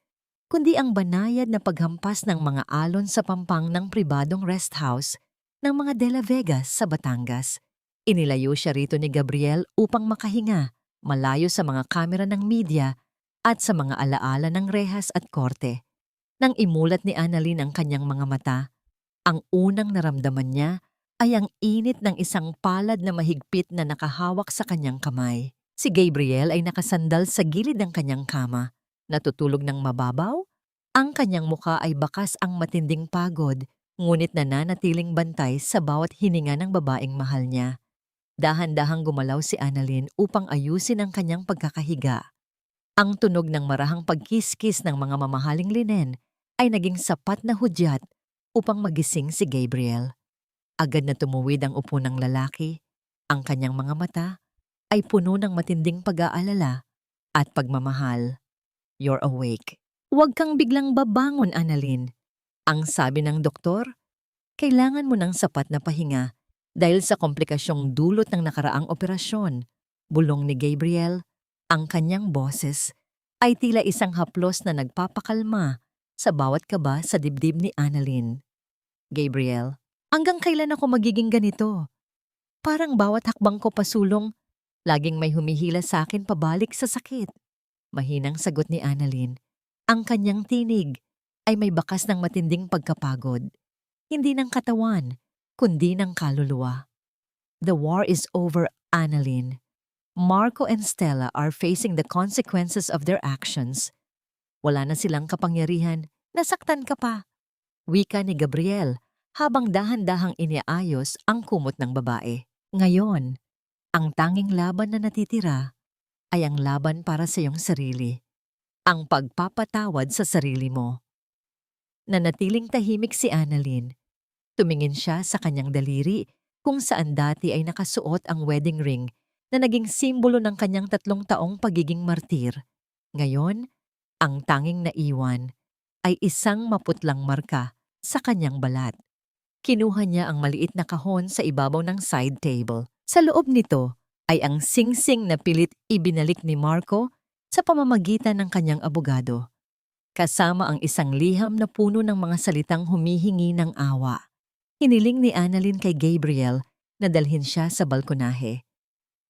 kundi ang banayad na paghampas ng mga alon sa pampang ng pribadong rest house ng mga De La Vega sa Batangas. Inilayo siya rito ni Gabriel upang makahinga, malayo sa mga kamera ng media at sa mga alaala ng rehas at korte. Nang imulat ni Annalyn ang kanyang mga mata, ang unang naramdaman niya ay ang init ng isang palad na mahigpit na nakahawak sa kanyang kamay. Si Gabriel ay nakasandal sa gilid ng kanyang kama, natutulog ng mababaw. Ang kanyang muka ay bakas ang matinding pagod, ngunit nananatiling bantay sa bawat hininga ng babaeng mahal niya. Dahan-dahang gumalaw si Annalyn upang ayusin ang kanyang pagkakahiga. Ang tunog ng marahang pagkiskis ng mga mamahaling linen ay naging sapat na hudyat upang magising si Gabriel. Agad na tumuwid ang upo ng lalaki. Ang kanyang mga mata ay puno ng matinding pag-aalala at pagmamahal. You're awake. Huwag kang biglang babangon, Annalyn. Ang sabi ng doktor, kailangan mo ng sapat na pahinga dahil sa komplikasyong dulot ng nakaraang operasyon. Bulong ni Gabriel, ang kanyang boses ay tila isang haplos na nagpapakalma sa bawat kaba sa dibdib ni Annalyn. Gabriel, hanggang kailan ako magiging ganito? Parang bawat hakbang ko pasulong, laging may humihila sa akin pabalik sa sakit. Mahinang sagot ni Annalyn. Ang kanyang tinig ay may bakas ng matinding pagkapagod. Hindi ng katawan, kundi ng kaluluwa. The war is over, Annalyn. Marco and Stella are facing the consequences of their actions. Wala na silang kapangyarihan, nasaktan ka pa. Wika ni Gabriel habang dahan-dahang iniayos ang kumot ng babae. Ngayon, ang tanging laban na natitira ay ang laban para sa iyong sarili. Ang pagpapatawad sa sarili mo. Nanatiling tahimik si Annalyn. Tumingin siya sa kanyang daliri kung saan dati ay nakasuot ang wedding ring na naging simbolo ng kanyang 3 taong pagiging martir. Ngayon, ang tanging naiwan ay isang maputlang marka sa kanyang balat. Kinuha niya ang maliit na kahon sa ibabaw ng side table. Sa loob nito ay ang singsing na pilit ibinalik ni Marco sa pamamagitan ng kanyang abogado, kasama ang isang liham na puno ng mga salitang humihingi ng awa. Hiniling ni Annalyn kay Gabriel na dalhin siya sa balkonahe.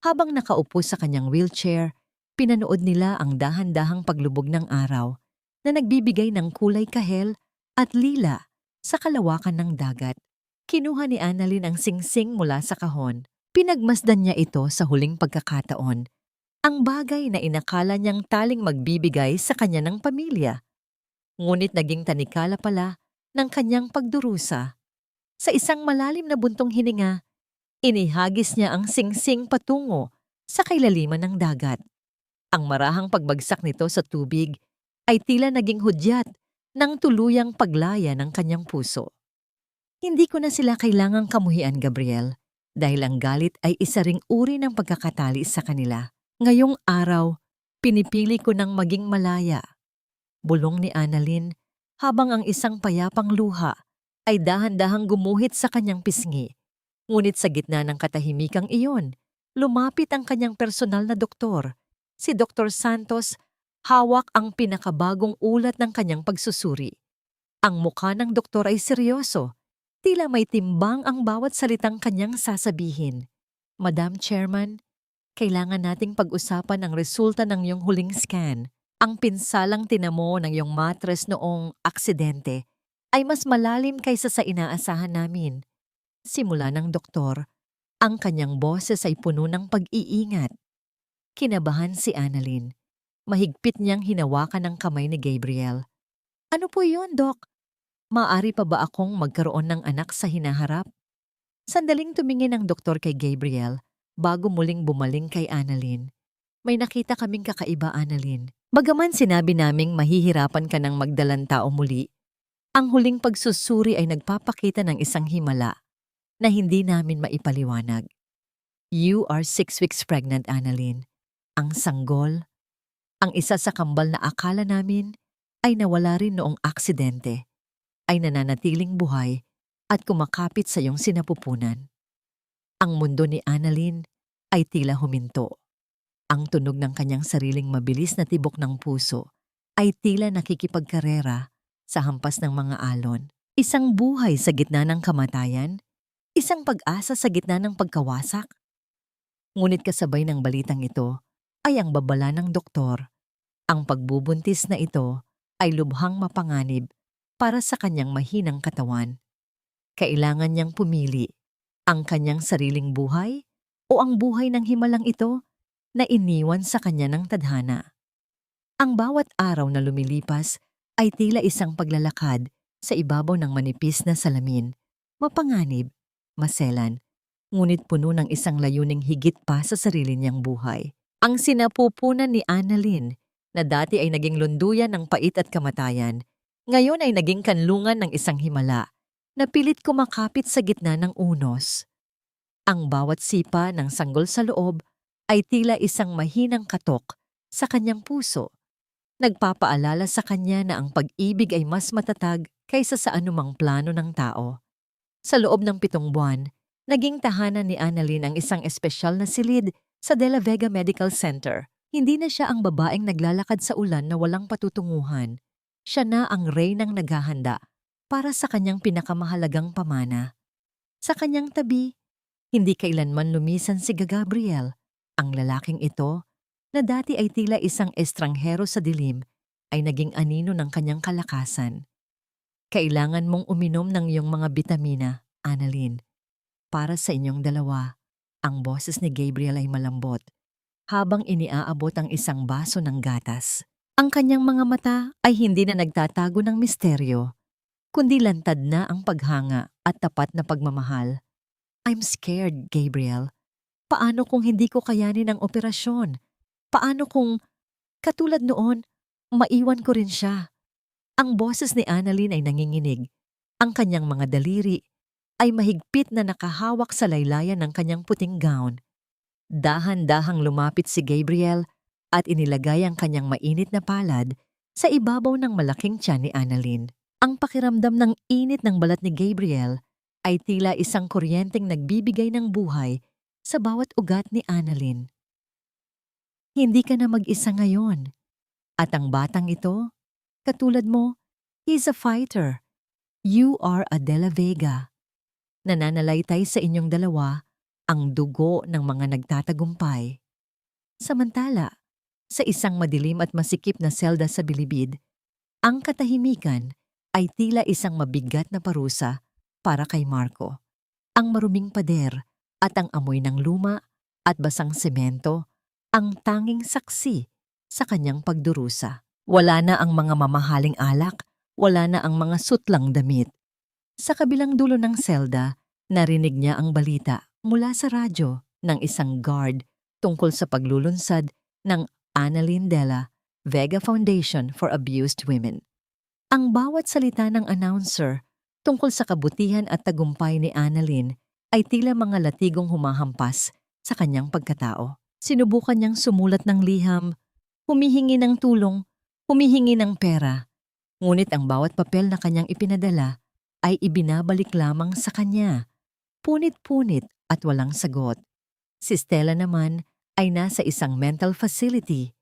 Habang nakaupo sa kanyang wheelchair, pinanood nila ang dahan-dahang paglubog ng araw na nagbibigay ng kulay kahel at lila sa kalawakan ng dagat. Kinuha ni Annalyn ang singsing mula sa kahon. Pinagmasdan niya ito sa huling pagkakataon. Ang bagay na inakala niyang taling magbibigay sa kanya ng pamilya. Ngunit naging tanikala pala ng kanyang pagdurusa. Sa isang malalim na buntong hininga, inihagis niya ang singsing patungo sa kailaliman ng dagat. Ang marahang pagbagsak nito sa tubig ay tila naging hudyat ng tuluyang paglaya ng kanyang puso. Hindi ko na sila kailangang kamuhian, Gabriel, dahil ang galit ay isa ring uri ng pagkakatali sa kanila. Ngayong araw, pinipili ko ng maging malaya. Bulong ni Annalyn habang ang isang payapang luha ay dahan-dahang gumuhit sa kanyang pisngi. Ngunit sa gitna ng katahimikang iyon, lumapit ang kanyang personal na doktor. Si Dr. Santos, hawak ang pinakabagong ulat ng kanyang pagsusuri. Ang mukha ng doktor ay seryoso. Tila may timbang ang bawat salitang kanyang sasabihin. Madam Chairman, kailangan nating pag-usapan ang resulta ng iyong huling scan. Ang pinsalang tinamo ng iyong mattress noong aksidente ay mas malalim kaysa sa inaasahan namin. Simula ng doktor, ang kanyang boses ay puno ng pag-iingat. Kinabahan si Annalyn. Mahigpit niyang hinawakan ang kamay ni Gabriel. Ano po yun, Dok? Maaari pa ba akong magkaroon ng anak sa hinaharap? Sandaling tumingin ang doktor kay Gabriel bago muling bumaling kay Annalyn. May nakita kaming kakaiba, Annalyn. Bagaman sinabi naming mahihirapan ka ng magdalang tao muli, ang huling pagsusuri ay nagpapakita ng isang himala na hindi namin maipaliwanag. You are 6 weeks pregnant, Annalyn. Ang sanggol, ang isa sa kambal na akala namin ay nawala rin noong aksidente, ay nananatiling buhay at kumakapit sa iyong sinapupunan. Ang mundo ni Annalyn ay tila huminto. Ang tunog ng kanyang sariling mabilis na tibok ng puso ay tila nakikipagkarera sa hampas ng mga alon. Isang buhay sa gitna ng kamatayan, isang pag-asa sa gitna ng pagkawasak. Ngunit kasabay ng balitang ito ay ang babala ng doktor. Ang pagbubuntis na ito ay lubhang mapanganib para sa kanyang mahinang katawan. Kailangan niyang pumili ang kanyang sariling buhay o ang buhay ng himalang ito na iniwan sa kanya ng tadhana. Ang bawat araw na lumilipas ay tila isang paglalakad sa ibabaw ng manipis na salamin, mapanganib, maselan, ngunit puno ng isang layuning higit pa sa sarili niyang buhay. Ang sinapupunan ni Annalyn, na dati ay naging lunduyan ng pait at kamatayan, ngayon ay naging kanlungan ng isang himala na pilit kumakapit sa gitna ng unos. Ang bawat sipa ng sanggol sa loob ay tila isang mahinang katok sa kanyang puso. Nagpapaalala sa kanya na ang pag-ibig ay mas matatag kaysa sa anumang plano ng tao. Sa loob ng 7 buwan, naging tahanan ni Annalyn ang isang espesyal na silid sa De La Vega Medical Center. Hindi na siya ang babaeng naglalakad sa ulan na walang patutunguhan. Siya na ang reynang naghahanda para sa kanyang pinakamahalagang pamana. Sa kanyang tabi, hindi kailanman lumisan si Gabriel. Ang lalaking ito, na dati ay tila isang estranghero sa dilim, ay naging anino ng kanyang kalakasan. Kailangan mong uminom ng iyong mga bitamina, Annalyn. Para sa inyong dalawa, ang boses ni Gabriel ay malambot, habang iniaabot ang isang baso ng gatas. Ang kanyang mga mata ay hindi na nagtatago ng misteryo, kundi lantad na ang paghanga at tapat na pagmamahal. I'm scared, Gabriel. Paano kung hindi ko kayanin ang operasyon? Paano kung, katulad noon, maiwan ko rin siya? Ang boses ni Annalyn ay nanginginig. Ang kanyang mga daliri ay mahigpit na nakahawak sa laylayan ng kanyang puting gown. Dahan-dahang lumapit si Gabriel at inilagay ang kanyang mainit na palad sa ibabaw ng malaking tiyan ni Annalyn. Ang pakiramdam ng init ng balat ni Gabriel ay tila isang kuryenteng nagbibigay ng buhay sa bawat ugat ni Annalyn. Hindi ka na mag-isa ngayon. At ang batang ito, katulad mo, he's a fighter. You are a De La Vega. Nananalaytay sa inyong dalawa ang dugo ng mga nagtatagumpay. Samantala, sa isang madilim at masikip na selda sa bilibid, ang katahimikan ay tila isang mabigat na parusa para kay Marco. Ang maruming pader at ang amoy ng luma at basang semento ang tanging saksi sa kanyang pagdurusa. Wala na ang mga mamahaling alak, wala na ang mga sutlang damit. Sa kabilang dulo ng selda, narinig niya ang balita mula sa radyo ng isang guard tungkol sa paglulunsad ng Annalyn Della Vega Foundation for Abused Women. Ang bawat salita ng announcer tungkol sa kabutihan at tagumpay ni Annalyn ay tila mga latigong humahampas sa kanyang pagkatao. Sinubukan niyang sumulat ng liham, humihingi ng tulong, humihingi ng pera. Ngunit ang bawat papel na kanyang ipinadala ay ibinabalik lamang sa kanya, punit-punit at walang sagot. Si Stella naman ay nasa isang mental facility.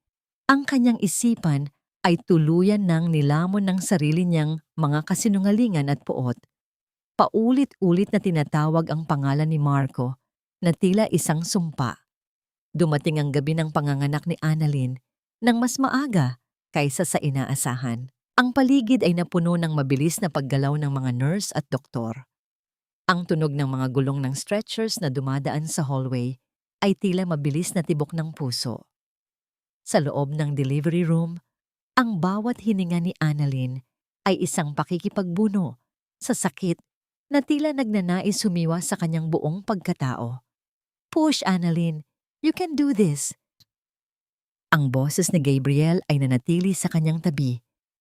Ang kanyang isipan ay tuluyan ng nilamon ng sarili niyang mga kasinungalingan at puot. Paulit-ulit na tinatawag ang pangalan ni Marco na tila isang sumpa. Dumating ang gabi ng panganganak ni Annalyn nang mas maaga kaysa sa inaasahan. Ang paligid ay napuno ng mabilis na paggalaw ng mga nurse at doktor. Ang tunog ng mga gulong ng stretchers na dumadaan sa hallway ay tila mabilis na tibok ng puso. Sa loob ng delivery room, ang bawat hininga ni Annalyn ay isang pakikipagbuno sa sakit na tila nagnanais humiwa sa kanyang buong pagkatao. "Push, Annalyn. You can do this." Ang boses ni Gabriel ay nanatili sa kanyang tabi.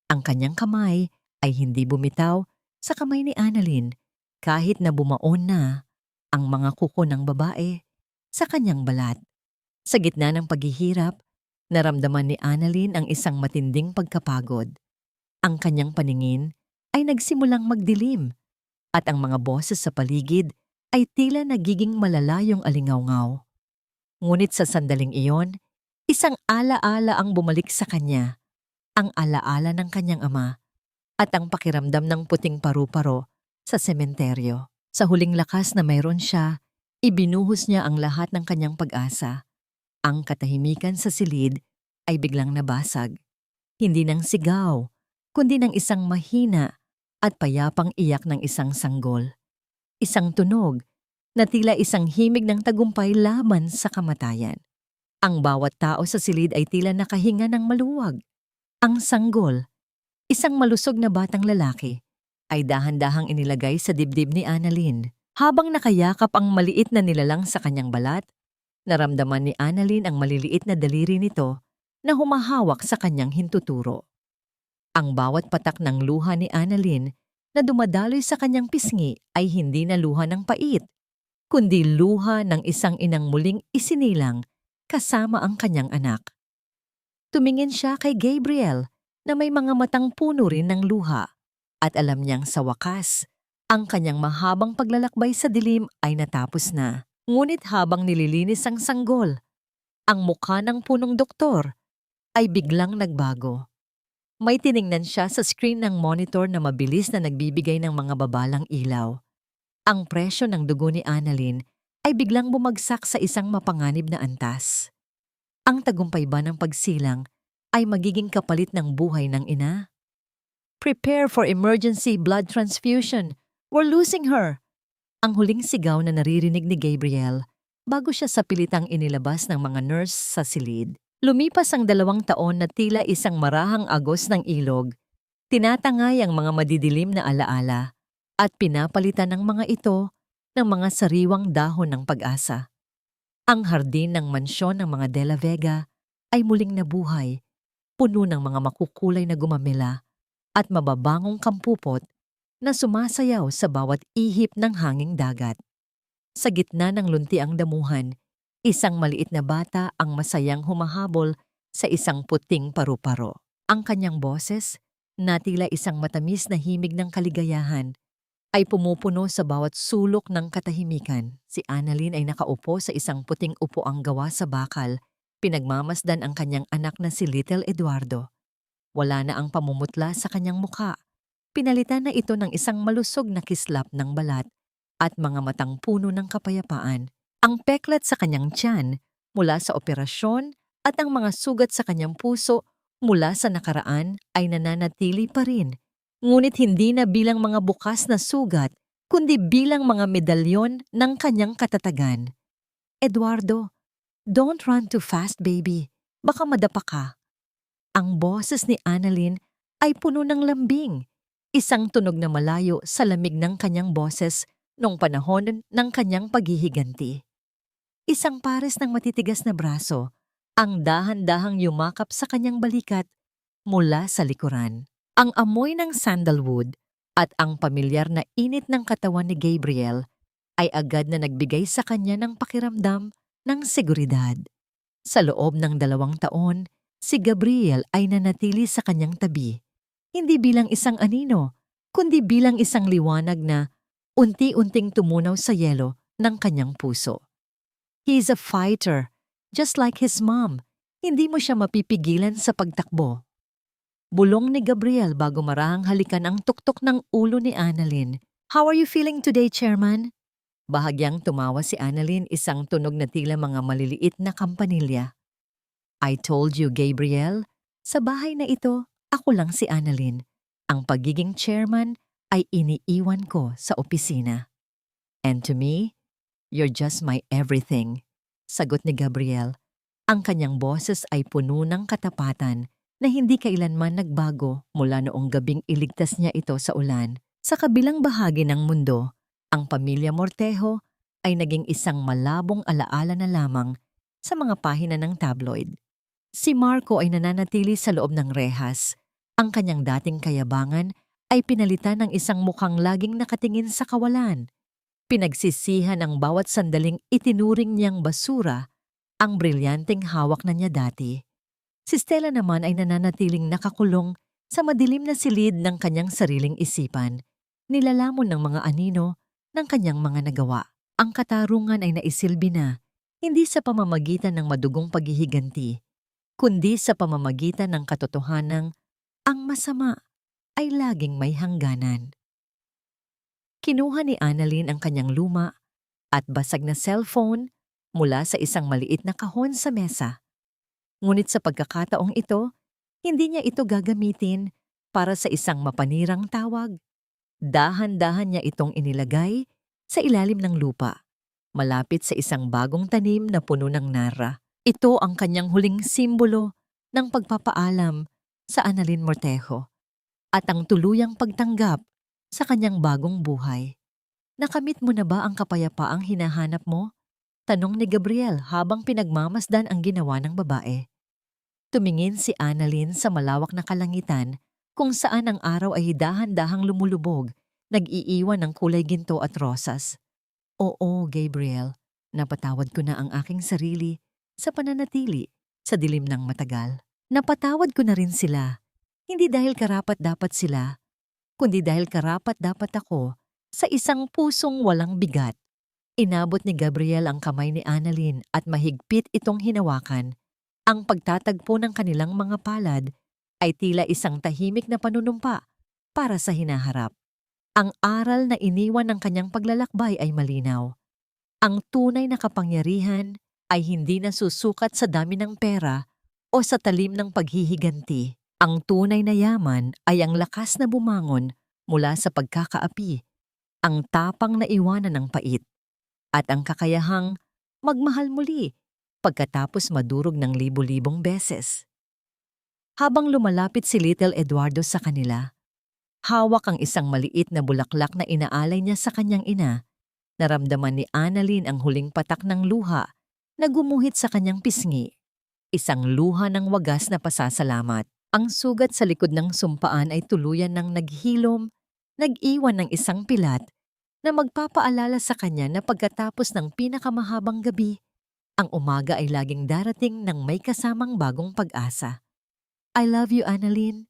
Ang kanyang kamay ay hindi bumitaw sa kamay ni Annalyn kahit na bumaon na ang mga kuko ng babae sa kanyang balat. Sa gitna ng paghihirap, naramdaman ni Annalyn ang isang matinding pagkapagod. Ang kanyang paningin ay nagsimulang magdilim at ang mga boses sa paligid ay tila nagiging malalayong alingawngaw. Ngunit sa sandaling iyon, isang alaala ang bumalik sa kanya, ang alaala ng kanyang ama at ang pakiramdam ng puting paru-paro sa sementeryo. Sa huling lakas na mayroon siya, ibinuhos niya ang lahat ng kanyang pag-asa. Ang katahimikan sa silid ay biglang nabasag. Hindi ng sigaw, kundi ng isang mahina at payapang iyak ng isang sanggol. Isang tunog na tila isang himig ng tagumpay laban sa kamatayan. Ang bawat tao sa silid ay tila nakahinga ng maluwag. Ang sanggol, isang malusog na batang lalaki, ay dahan-dahang inilagay sa dibdib ni Annalyn. Habang nakayakap ang maliit na nilalang sa kanyang balat, naramdaman ni Annalyn ang maliliit na daliri nito na humahawak sa kanyang hintuturo. Ang bawat patak ng luha ni Annalyn na dumadaloy sa kanyang pisngi ay hindi na luha ng pait, kundi luha ng isang inang muling isinilang kasama ang kanyang anak. Tumingin siya kay Gabriel na may mga matang puno rin ng luha at alam niyang sa wakas, ang kanyang mahabang paglalakbay sa dilim ay natapos na. Ngunit habang nililinis ang sanggol, ang mukha ng punong doktor ay biglang nagbago. May tiningnan siya sa screen ng monitor na mabilis na nagbibigay ng mga babalang ilaw. Ang presyo ng dugo ni Annalyn ay biglang bumagsak sa isang mapanganib na antas. Ang tagumpay ba ng pagsilang ay magiging kapalit ng buhay ng ina? "Prepare for emergency blood transfusion. We're losing her!" Ang huling sigaw na naririnig ni Gabriel bago siya sa pilitang inilabas ng mga nurse sa silid. Lumipas ang 2 taon na tila isang marahang agos ng ilog. Tinatangay ang mga madidilim na alaala at pinapalitan ng mga ito ng mga sariwang dahon ng pag-asa. Ang hardin ng mansyon ng mga De La Vega ay muling nabuhay, puno ng mga makukulay na gumamela at mababangong kampupot na sumasayaw sa bawat ihip ng hanging dagat. Sa gitna ng luntiang damuhan, isang maliit na bata ang masayang humahabol sa isang puting paru-paro. Ang kanyang boses, na tila isang matamis na himig ng kaligayahan, ay pumupuno sa bawat sulok ng katahimikan. Si Annalyn ay nakaupo sa isang puting upuang gawa sa bakal, pinagmamasdan ang kanyang anak na si Little Eduardo. Wala na ang pamumutla sa kanyang mukha. Pinalitan na ito ng isang malusog na kislap ng balat at mga matang puno ng kapayapaan. Ang peklat sa kanyang tiyan mula sa operasyon at ang mga sugat sa kanyang puso mula sa nakaraan ay nananatili pa rin. Ngunit hindi na bilang mga bukas na sugat, kundi bilang mga medalyon ng kanyang katatagan. "Eduardo, don't run too fast, baby. Baka madapa ka." Ang boses ni Annalyn ay puno ng lambing, isang tunog na malayo sa lamig ng kanyang boses noong panahon ng kanyang paghihiganti. Isang pares ng matitigas na braso ang dahan-dahang yumakap sa kanyang balikat mula sa likuran. Ang amoy ng sandalwood at ang pamilyar na init ng katawan ni Gabriel ay agad na nagbigay sa kanya ng pakiramdam ng seguridad. Sa loob ng 2 taon, si Gabriel ay nanatili sa kanyang tabi. Hindi bilang isang anino, kundi bilang isang liwanag na unti-unting tumunaw sa yelo ng kanyang puso. He is a fighter, just like his mom. Hindi mo siya mapipigilan sa pagtakbo. Bulong ni Gabriel bago marahang halikan ang tuktok ng ulo ni Annalyn. How are you feeling today, Chairman? Bahagyang tumawa si Annalyn, isang tunog na tila mga maliliit na kampanilya. I told you, Gabriel. Sa bahay na ito, ako lang si Annalyn. Ang pagiging chairman ay iniiwan ko sa opisina. And to me, you're just my everything. Sagot ni Gabriel. Ang kanyang boses ay puno ng katapatan na hindi kailanman nagbago mula noong gabing iligtas niya ito sa ulan. Sa kabilang bahagi ng mundo, ang pamilya Mortejo ay naging isang malabong alaala na lamang sa mga pahina ng tabloid. Si Marco ay nananatili sa loob ng rehas. Ang kanyang dating kayabangan ay pinalitan ng isang mukhang laging nakatingin sa kawalan. Pinagsisihan ang bawat sandaling itinuring niyang basura ang brilyanteng hawak na niya dati. Si Stella naman ay nananatiling nakakulong sa madilim na silid ng kanyang sariling isipan, nilalamon ng mga anino ng kanyang mga nagawa. Ang katarungan ay naisilbi na, hindi sa pamamagitan ng madugong paghihiganti, kundi sa pamamagitan ng katotohanang ang masama ay laging may hangganan. Kinuha ni Annalyn ang kanyang luma at basag na cellphone mula sa isang maliit na kahon sa mesa. Ngunit sa pagkakataong ito, hindi niya ito gagamitin para sa isang mapanirang tawag. Dahan-dahan niya itong inilagay sa ilalim ng lupa, malapit sa isang bagong tanim na puno ng nara. Ito ang kanyang huling simbolo ng pagpapaalam sa Annalyn Mortejo at ang tuluyang pagtanggap sa kanyang bagong buhay. Nakamit mo na ba ang kapayapaang hinahanap mo? Tanong ni Gabriel habang pinagmamasdan ang ginawa ng babae. Tumingin si Annalyn sa malawak na kalangitan kung saan ang araw ay dahan-dahang lumulubog, nag-iiwan ng kulay ginto at rosas. Oo, Gabriel, napatawad ko na ang aking sarili sa pananatili sa dilim ng matagal. Napatawad ko na rin sila, hindi dahil karapat-dapat sila, kundi dahil karapat-dapat ako sa isang pusong walang bigat. Inabot ni Gabriel ang kamay ni Annalyn at mahigpit itong hinawakan. Ang pagtatagpo ng kanilang mga palad ay tila isang tahimik na panunumpa para sa hinaharap. Ang aral na iniwan ng kanyang paglalakbay ay malinaw. Ang tunay na kapangyarihan ay hindi nasusukat sa dami ng pera o sa talim ng paghihiganti. Ang tunay na yaman ay ang lakas na bumangon mula sa pagkakaapi, ang tapang na iwanan ng pait, at ang kakayahang magmahal muli pagkatapos madurog ng libo-libong beses. Habang lumalapit si Little Eduardo sa kanila, hawak ang isang maliit na bulaklak na inaalay niya sa kanyang ina, naramdaman ni Annalyn ang huling patak ng luha na gumuhit sa kanyang pisngi. Isang luha ng wagas na pasasalamat. Ang sugat sa likod ng sumpaan ay tuluyan ng naghilom, nag-iwan ng isang pilat na magpapaalala sa kanya na pagkatapos ng pinakamahabang gabi, ang umaga ay laging darating ng may kasamang bagong pag-asa. I love you, Annalyn.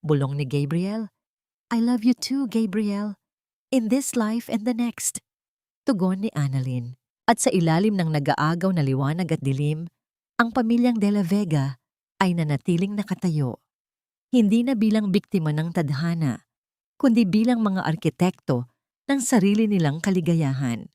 Bulong ni Gabriel. I love you too, Gabriel. In this life and the next. Tugon ni Annalyn. At sa ilalim ng nag-aagaw na liwanag at dilim, ang pamilyang De La Vega ay nanatiling nakatayo. Hindi na bilang biktima ng tadhana, kundi bilang mga arkitekto ng sarili nilang kaligayahan.